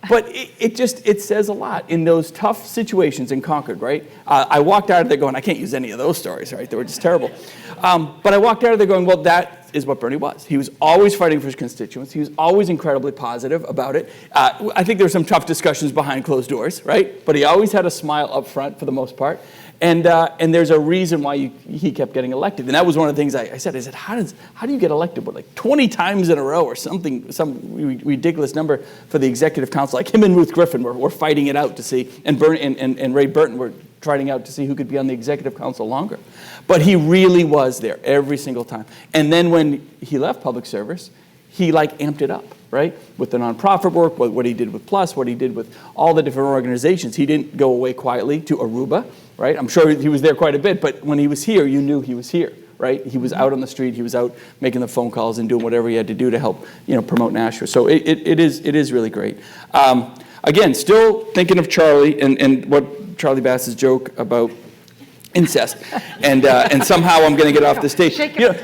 But it says a lot in those tough situations in Concord, right? I walked out of there going, I can't use any of those stories, right? They were just terrible. But I walked out of there going, well, that is what Bernie was. He was always fighting for his constituents. He was always incredibly positive about it. I think there were some tough discussions behind closed doors, right? But he always had a smile up front for the most part. And there's a reason why he kept getting elected. And that was one of the things I said, how do you get elected? What, like 20 times in a row or something, some ridiculous number for the executive council? Like him and Ruth Griffin were fighting it out to see, and Ray Burton were trying out to see who could be on the executive council longer. But he really was there every single time. And then when he left public service, he amped it up, right? With the nonprofit work, what he did with PLUS, what he did with all the different organizations. He didn't go away quietly to Aruba, right? I'm sure he was there quite a bit, but when he was here, you knew he was here, right? He was out on the street, he was out making the phone calls and doing whatever he had to do to help, promote Nashua. So it is really great. Again, still thinking of Charlie and what Charlie Bass's joke about incest, and somehow I'm going to get off the stage.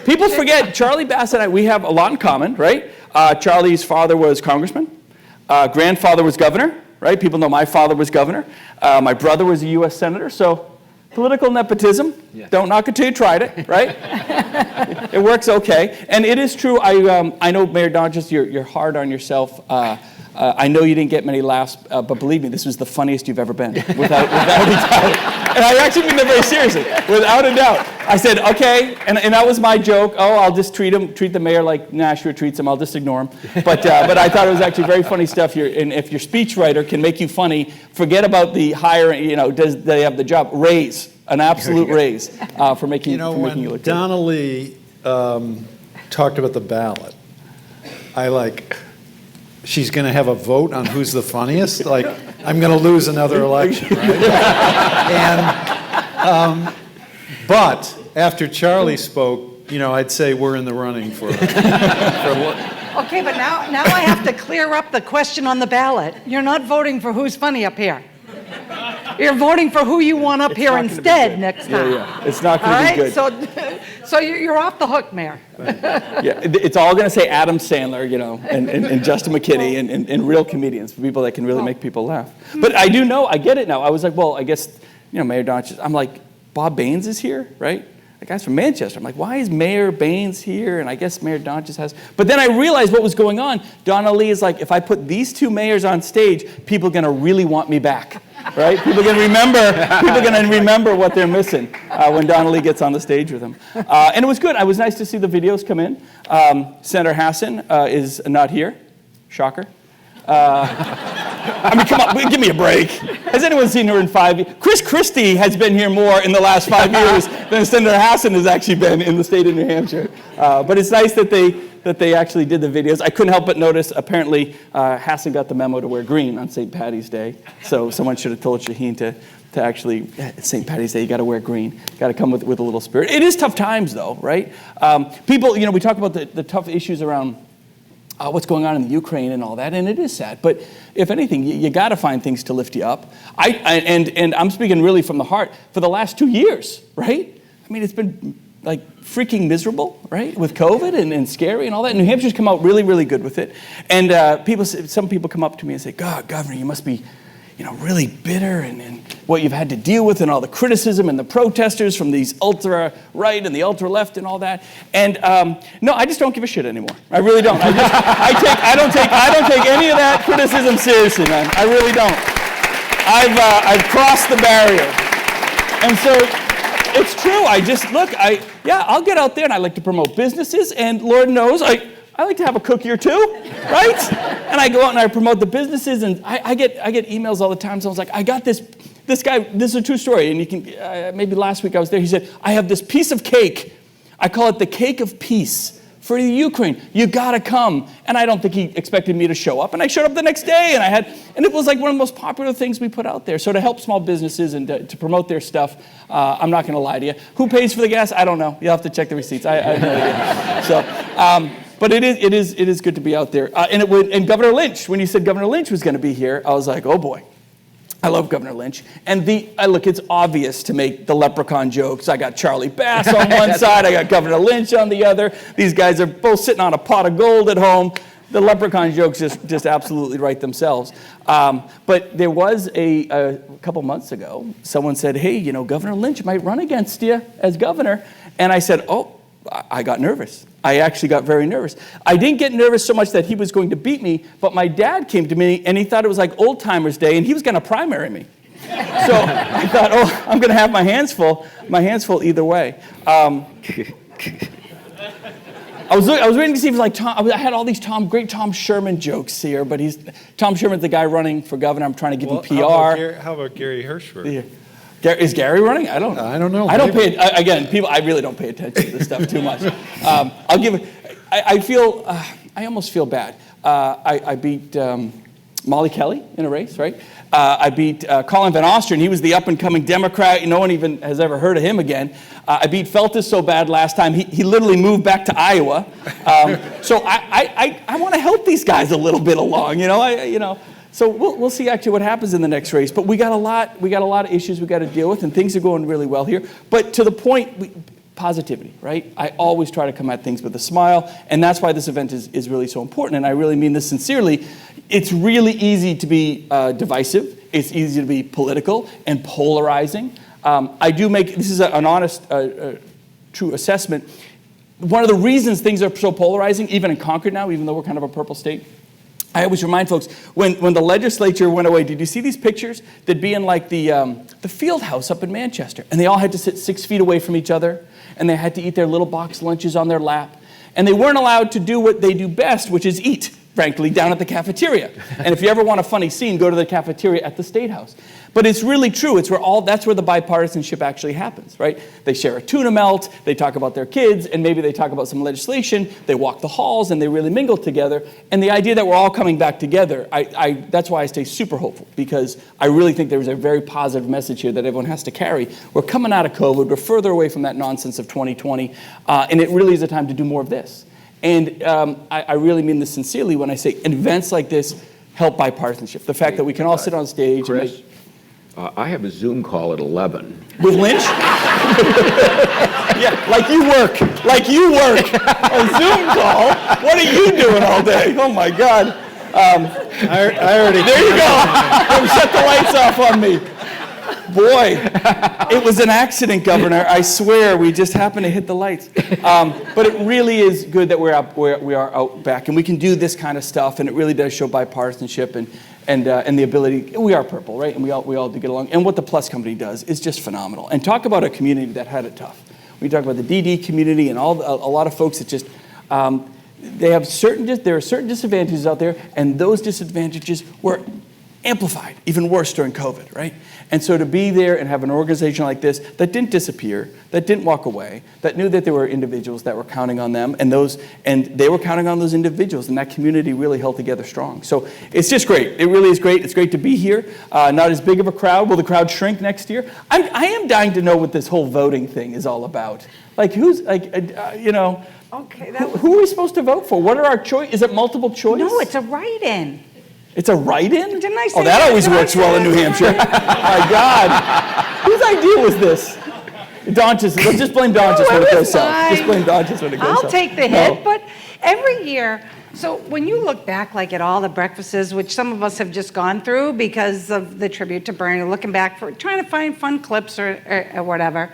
People forget Charlie Bass and I. We have a lot in common, right? Charlie's father was congressman. Grandfather was governor, right? People know my father was governor. My brother was a U.S. senator. So political nepotism. Yeah. Don't knock it till you tried it, right? It works okay, and it is true. I know, Mayor Donches, you're hard on yourself. I know you didn't get many laughs, but believe me, this was the funniest you've ever been, without any doubt. And I actually mean that very seriously, without a doubt. I said, okay, and that was my joke. Oh, I'll just treat the mayor like Nashua treats him. I'll just ignore him. But I thought it was actually very funny stuff here. And if your speechwriter can make you funny, forget about the hiring. Does they have the job? Raise, an absolute raise for making you look good. When Donna Lee talked about the ballot, she's going to have a vote on who's the funniest. I'm going to lose another election, right? But after Charlie spoke, I'd say we're in the running for Okay, but now I have to clear up the question on the ballot. You're not voting for who's funny up here. You're voting for who you want up here instead next time. Yeah. It's not going to be good. So you're off the hook, Mayor. Yeah, it's all going to say Adam Sandler, and Justin McKinney, and real comedians, people that can really make people laugh. But I do know, I get it now. I was like, well, I guess, Mayor Donches, I'm like, Bob Baines is here, right? The guy's from Manchester. I'm like, why is Mayor Baines here? And I guess Mayor Donches has. But then I realized what was going on. Donna Lee is like, if I put these two mayors on stage, people are going to really want me back, right? People are going to remember what they're missing when Donna Lee gets on the stage with them. And it was good. It was nice to see the videos come in. Senator Hassan is not here. Shocker. Come on, give me a break. Has anyone seen her in 5 years? Chris Christie has been here more in the last 5 years than Senator Hassan has actually been in the state of New Hampshire. But it's nice that they actually did the videos. I couldn't help but notice, apparently, Hassan got the memo to wear green on St. Patty's Day. So someone should have told Shaheen to actually, St. Patty's Day, you got to wear green. Got to come with a little spirit. It is tough times, though, right? People, we talk about the tough issues around what's going on in the Ukraine and all that, and it is sad. But if anything, you got to find things to lift you up. And I'm speaking really from the heart. For the last 2 years, right? I mean, it's been freaking miserable, right? With COVID and scary and all that. New Hampshire's come out really, really good with it. And some people come up to me and say, God, Governor, you must be, really bitter and what you've had to deal with and all the criticism and the protesters from these ultra-right and the ultra-left and all that. And no, I just don't give a shit anymore. I really don't. I don't take any of that criticism seriously, man. I really don't. I've crossed the barrier. And so it's true. I'll get out there and I like to promote businesses, and Lord knows I like to have a cookie or two, right? And I go out and I promote the businesses, and I get emails all the time. So I was like, I got this guy, this is a true story, and you can, maybe last week I was there, he said, I have this piece of cake. I call it the cake of peace for the Ukraine. You gotta come. And I don't think he expected me to show up. And I showed up the next day, and it was like one of the most popular things we put out there. So to help small businesses and to promote their stuff, I'm not gonna lie to you. Who pays for the gas? I don't know. You'll have to check the receipts. I have no idea. So, but it is good to be out there. And Governor Lynch, when you said Governor Lynch was going to be here, I was like, oh boy, I love Governor Lynch. And look, it's obvious to make the leprechaun jokes. I got Charlie Bass on one side, I got Governor Lynch on the other. These guys are both sitting on a pot of gold at home. The leprechaun jokes just absolutely write themselves. But there was a couple months ago, someone said, hey, you know, Governor Lynch might run against you as governor. And I said, oh, I got nervous. I actually got very nervous. I didn't get nervous so much that he was going to beat me, but my dad came to me and he thought it was like Old Timers Day and he was going to primary me. So I thought, oh, I'm going to have my hands full either way. I was waiting to see if it was like Tom. I had all these great Tom Sherman jokes here, but Tom Sherman's the guy running for governor. I'm trying to give him PR. How about Gary Hirschberg? Yeah. Is Gary running? I don't know. I don't know. I don't pay again. People, I really don't pay attention to this stuff too much. I'll give it. I almost feel bad. I beat Molly Kelly in a race, right? I beat Colin Van Ostrand. He was the up-and-coming Democrat. No one even has ever heard of him again. I beat Feltus so bad last time, he literally moved back to Iowa. So I want to help these guys a little bit along, you know. So we'll see actually what happens in the next race. But we got a lot of issues we got to deal with, and things are going really well here. But to the point, positivity, right? I always try to come at things with a smile, and that's why this event is really so important. And I really mean this sincerely. It's really easy to be divisive. It's easy to be political and polarizing. This is an honest, true assessment. One of the reasons things are so polarizing, even in Concord now, even though we're kind of a purple state, I always remind folks, when the legislature went away, did you see these pictures? They'd be in like the field house up in Manchester, and they all had to sit 6 feet away from each other, and they had to eat their little box lunches on their lap, and they weren't allowed to do what they do best, which is eat, frankly, down at the cafeteria. And if you ever want a funny scene, go to the cafeteria at the State House. But it's really true. That's where the bipartisanship actually happens, right? They share a tuna melt, they talk about their kids, and maybe they talk about some legislation, they walk the halls, and they really mingle together. And the idea that we're all coming back together, that's why I stay super hopeful, because I really think there's a very positive message here that everyone has to carry. We're coming out of COVID, we're further away from that nonsense of 2020, and it really is a time to do more of this. And I really mean this sincerely when I say events like this help bipartisanship. The fact that we can all sit on stage and make... I have a Zoom call at 11. With Lynch? Yeah, like you work. A Zoom call? What are you doing all day? Oh my God. I already... There you go. Don't shut the lights off on me. Boy, it was an accident, Governor. I swear, we just happened to hit the lights. But it really is good that we are out back, and we can do this kind of stuff, and it really does show bipartisanship and the ability. We are purple, right? And we all do get along. And what the Plus Company does is just phenomenal. And talk about a community that had it tough. We talk about the DD community and a lot of folks that just. There are certain disadvantages out there, and those disadvantages were amplified, even worse during COVID, right? And so to be there and have an organization like this that didn't disappear, that didn't walk away, that knew that there were individuals that were counting on them, and they were counting on those individuals, and that community really held together strong. So it's just great. It really is great. It's great to be here. Not as big of a crowd. Will the crowd shrink next year? I am dying to know what this whole voting thing is all about. Like who's Okay, who are we supposed to vote for? What are our choice? Is it multiple choice? No, it's a write-in. It's a write-in? Didn't I say that? Oh, that always works well in New Hampshire. My God. Whose idea was this? Donchis. Let's just blame Donchis when it goes south. Just blame Donchis when it goes south. I'll take the hit, but every year, so when you look back like at all the breakfasts, which some of us have just gone through because of the tribute to Bernie, looking back for trying to find fun clips or whatever,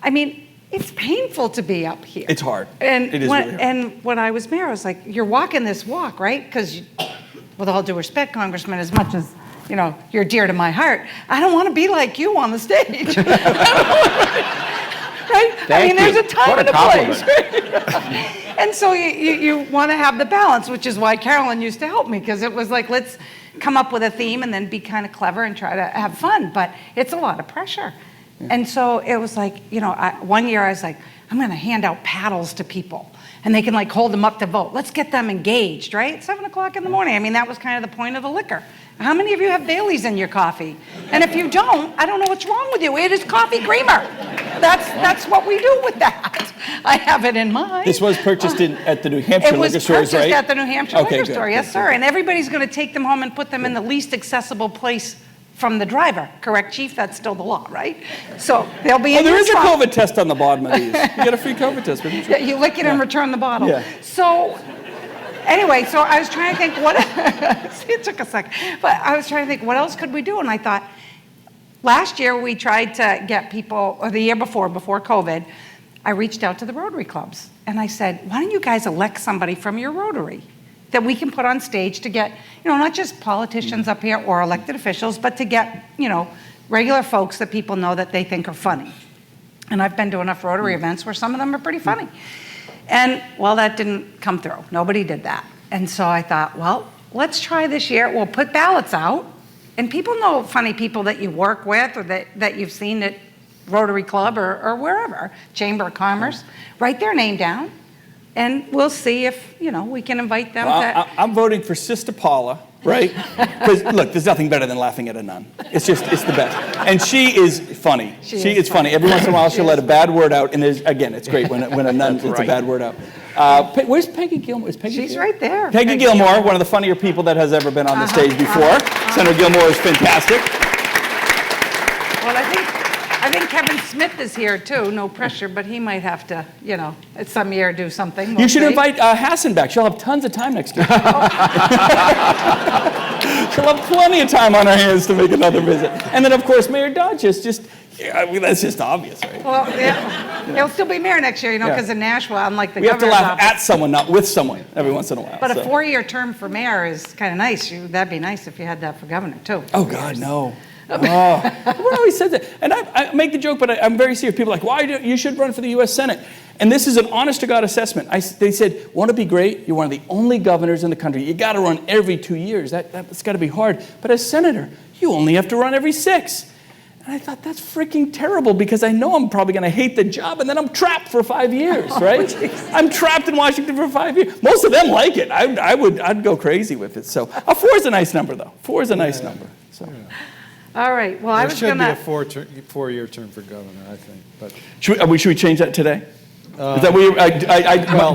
I mean, it's painful to be up here. It's hard. And it is really hard. And when I was mayor, I was like, you're walking this walk, right? Because with all due respect, Congressman, as much as, you're dear to my heart, I don't want to be like you on the stage. Right? There's a time and a place. And so you want to have the balance, which is why Carolyn used to help me, because it was like, let's come up with a theme and then be kind of clever and try to have fun. But it's a lot of pressure. Yeah. And so it was like, one year I was like, I'm going to hand out paddles to people. And they can hold them up to vote. Let's get them engaged, right? 7 o'clock in the morning. I mean, that was kind of the point of the liquor. How many of you have Baileys in your coffee? And if you don't, I don't know what's wrong with you. It is coffee creamer. That's what we do with that. I have it in mind. This was purchased at the New Hampshire liquor stores, right? It was purchased at the New Hampshire liquor store, yes, sir. And everybody's going to take them home and put them in the least accessible place from the driver. Correct, Chief? That's still the law, right? So they'll be in there your is trunk. a COVID test on the bottom of these. You get a free COVID test. Yeah, you lick it and return the bottle. Yeah. So Anyway, so I was trying to think what, it took a second, but I was trying to think what else could we do? And I thought, last year we tried to get people, or the year before COVID, I reached out to the Rotary clubs and I said, why don't you guys elect somebody from your Rotary that we can put on stage to get, not just politicians up here or elected officials, but to get, regular folks that people know that they think are funny. And I've been to enough Rotary events where some of them are pretty funny. And, well, that didn't come through. Nobody did that. And so I thought, well, let's try this year. We'll put ballots out. And people know funny people that you work with or that you've seen at Rotary Club or wherever, Chamber of Commerce. Write their name down. And we'll see if, we can invite them to... I'm voting for Sister Paula, right? Because, look, there's nothing better than laughing at a nun. It's the best. And she is funny. She is funny. Every once in a while, she'll let a bad word out. And again, it's great when a nun lets a bad word out. Where's Peggy Gilmore? Is Peggy She's here? right there. Peggy Gilmore, one of the funnier people that has ever been on the stage before. Senator Gilmore is fantastic. Well, I think Kevin Smith is here too. No pressure, but he might have to, at some year do something. You should invite Hassan back. She'll have tons of time next year. She'll have plenty of time on her hands to make another visit. And then, of course, Mayor Dodge is that's just obvious, right? Well, yeah, he'll still be mayor next year, because in Nashville, unlike the we have to governor's laugh office. at someone, not with someone, every once in a while. But a 4-year term for mayor is kind of nice. That'd be nice if you had that for governor too. Oh God, no. Everyone always says that. And I make the joke, but I'm very serious. People are like, why you should run for the U.S. Senate? And this is an honest-to-God assessment. They said, want to be great? You're one of the only governors in the country. You got to run every 2 years. That's got to be hard. But as senator, you only have to run every 6. And I thought, that's freaking terrible because I know I'm probably going to hate the job and then I'm trapped for 5 years, right? I'm trapped in Washington for 5 years. Most of them like it. I'd go crazy with it. So a 4 is a nice number, though. 4 is a nice number. So. All right. Well, I was going to... There should be a 4-year term for governor, I think. But should we change that today? Is that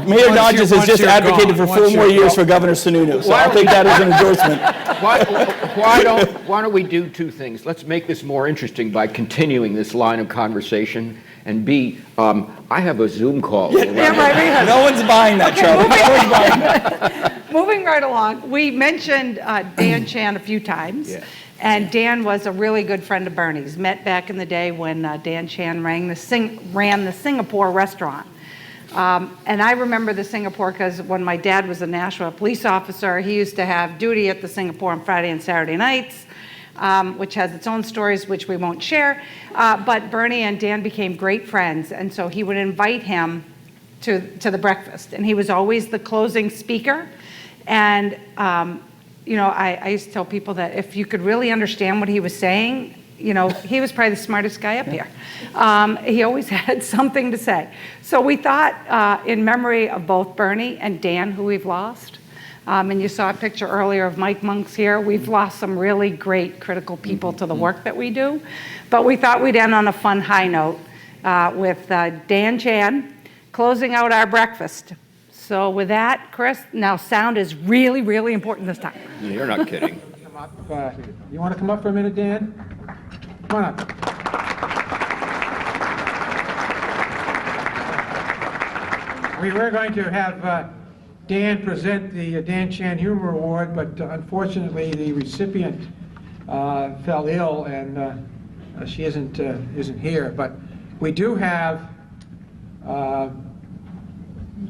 Mayor Dodges has just advocated for 4 more years for Governor Sununu, so I'll take that as an endorsement. Why don't we do 2 things? Let's make this more interesting by continuing this line of conversation, and B, I have a Zoom call. Right. No one's buying that, Charlie. No one's buying that. Moving right along, we mentioned Dan Chan a few times. Yeah. And Dan was a really good friend of Bernie's. Met back in the day when Dan Chan ran the Singapore restaurant. And I remember the Singapore because when my dad was a Nashua police officer, he used to have duty at the Singapore on Friday and Saturday nights, which has its own stories, which we won't share. But Bernie and Dan became great friends, and so he would invite him to the breakfast. And he was always the closing speaker. And I used to tell people that if you could really understand what he was saying, he was probably the smartest guy up here. He always had something to say. So we thought, in memory of both Bernie and Dan, who we've lost, and you saw a picture earlier of Mike Monks here, we've lost some really great critical people to the work that we do. But we thought we'd end on a fun high note with Dan Chan closing out our breakfast. So with that, Chris, now sound is really, really important this time. You're not kidding. You want to come up for a minute, Dan? Come on up. We were going to have Dan present the Dan Chan Humor Award, but unfortunately the recipient fell ill and she isn't here. But we do have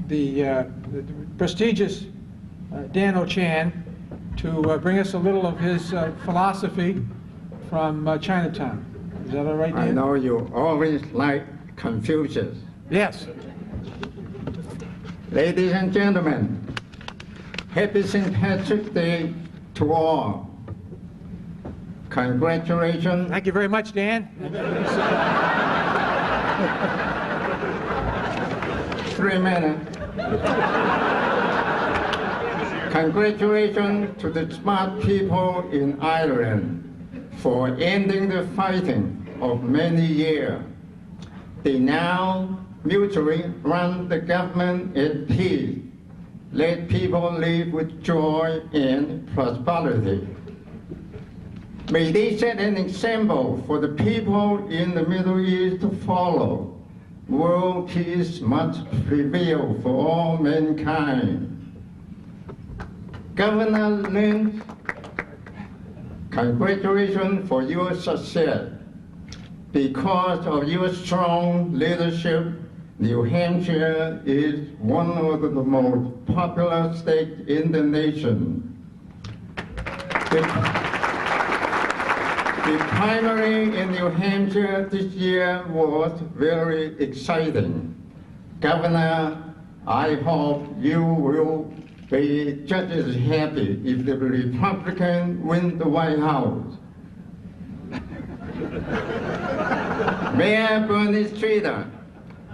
the prestigious Dan O'Chan to bring us a little of his philosophy from Chinatown. Is that all right, Dan? I know you always like Confucius. Yes. Ladies and gentlemen, happy St. Patrick's Day to all. Congratulations. Thank you very much, Dan. 3 minutes. Congratulations to the smart people in Ireland for ending the fighting of many years. They now mutually run the government at peace. Let people live with joy and prosperity. May they set an example for the people in the Middle East to follow. World peace must prevail for all mankind. Governor Lynch, congratulations for your success. Because of your strong leadership, New Hampshire is one of the most popular states in the nation. The primary in New Hampshire this year was very exciting. Governor, I hope you will be just as happy if the Republican win the White House. Mayor Bernie Streeter,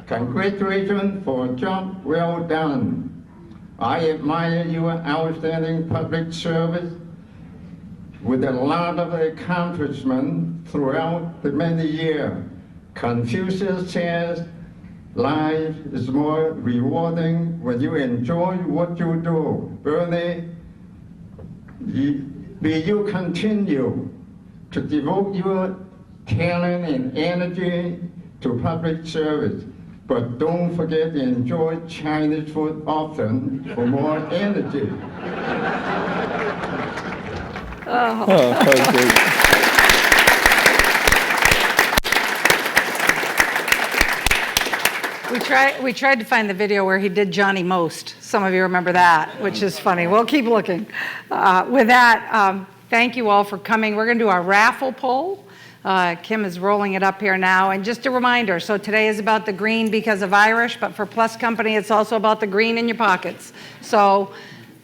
congratulations for a job well done. I admire your outstanding public service with a lot of accomplishment throughout the many years. Confucius says, life is more rewarding when you enjoy what you do. Bernie, may you continue to devote your talent and energy to public service, but don't forget to enjoy Chinese food often for more energy. Oh, that was great. We tried to find the video where he did Johnny Most. Some of you remember that, which is funny. We'll keep looking. With that, thank you all for coming. We're going to do our raffle poll. Kim is rolling it up here now. And just a reminder, so today is about the green because of Irish, but for Plus Company, it's also about the green in your pockets. So,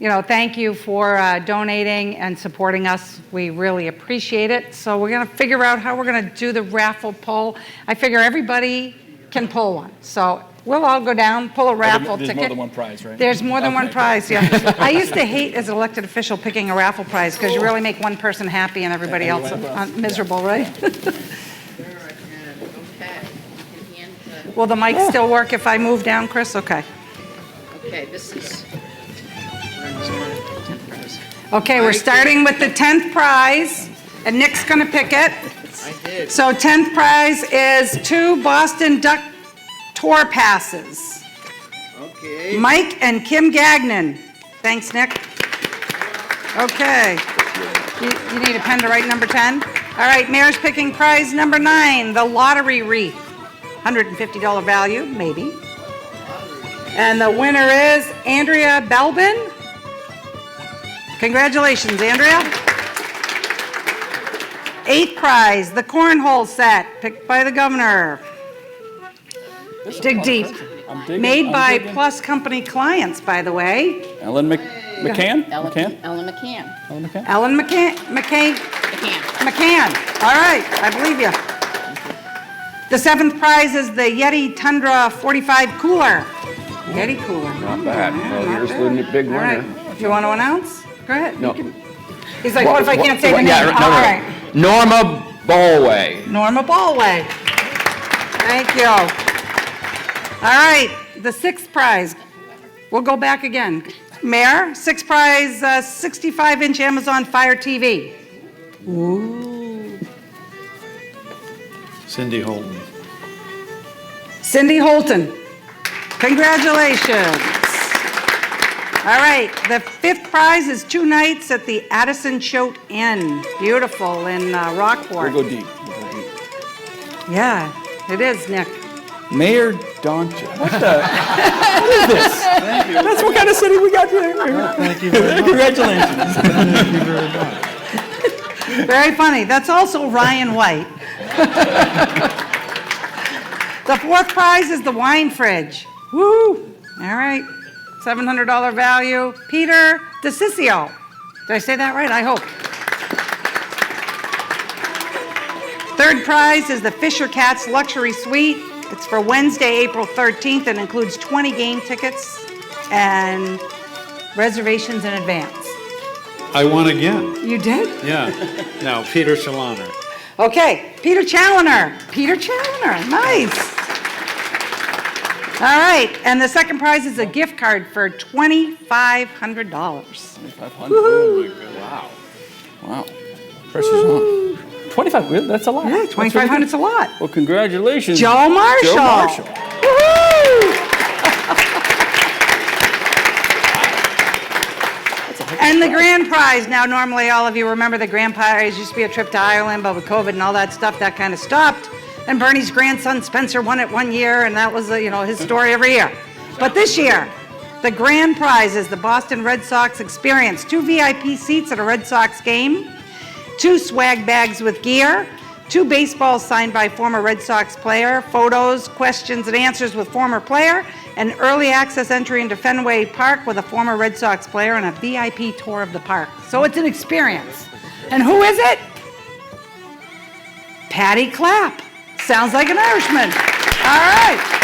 thank you for donating and supporting us. We really appreciate it. So we're going to figure out how we're going to do the raffle poll. I figure everybody can pull one. So we'll all go down, pull a raffle ticket. There's more than one prize, right? There's more than one prize, yeah. I used to hate as an elected official picking a raffle prize because you really make one person happy and everybody else miserable, right? Will the mic still work if I move down, Chris? Okay. Okay, this is... Okay, we're starting with the 10th prize, and Nick's going to pick it. I did. So 10th prize is 2 Boston Duck Tour passes. Okay. Mike and Kim Gagnon. Thanks, Nick. Okay. You need a pen to write number 10? All right, Mayor's picking prize number 9, the lottery wreath. $150 value, maybe. And the winner is Andrea Belbin. Congratulations, Andrea. 8th prize, the cornhole set, picked by the governor. Dig deep. Made by Plus Company clients, by the way. Ellen McCann? Ellen McCann. Ellen McCann? Ellen McCann. All right, I believe you. The 7th prize is the Yeti Tundra 45 cooler. Yeti cooler. Not bad. Well, here's the big All winner. right. Do you want to announce? Go ahead. No. He's like, what if I can't say the name? Yeah, All right. Norma Ballway. Norma Ballway. Thank you. All right, the 6th prize. We'll go back again. Mayor, 6th prize, 65-inch Amazon Fire TV. Ooh. Cindy Holton. Cindy Holton. Congratulations. All right, the 5th prize is 2 nights at the Addison Choate Inn. Beautiful in Rockport. We'll go deep. Yeah, it is, Nick. Mayor Doncha. What is this? Thank you. That's what kind of city we got here. Thank you very much. Congratulations. Thank you very much. Very funny. That's also Ryan White. The 4th prize is the wine fridge. Woo! All right. $700 value. Peter DeCiccio. Did I say that right? I hope. 3rd prize is the Fisher Cats Luxury Suite. It's for Wednesday, April 13th, and includes 20 game tickets and reservations in advance. I won again. You did? Yeah. Now, Peter Chaloner. Okay, Peter Challoner. Peter Challoner, nice. All right, and the 2nd prize is a gift card for $2,500. $2,500. Oh my God. Wow. Wow. Pressure's on. 25, really? That's a lot. Yeah, $2,500 is a lot. Well, congratulations. Joe Marshall. Joe Marshall. Woohoo! And the grand prize, now normally all of you remember the grand prize used to be a trip to Ireland, but with COVID and all that stuff, that kind of stopped. And Bernie's grandson Spencer won it one year, and that was, his story every year. But this year, the grand prize is the Boston Red Sox Experience, 2 VIP seats at a Red Sox game, 2 swag bags with gear, 2 baseballs signed by former Red Sox player, photos, questions and answers with former player, and early access entry into Fenway Park with a former Red Sox player, and a VIP tour of the park. So it's an experience. And who is it? Patty Clapp. Sounds like an Irishman. All right.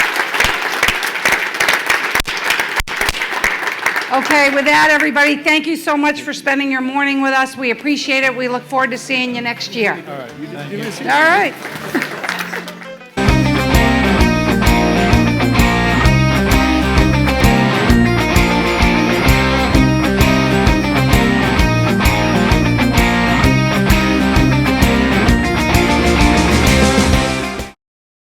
Okay, with that, everybody, thank you so much for spending your morning with us. We appreciate it. We look forward to seeing you next year. All right. All right.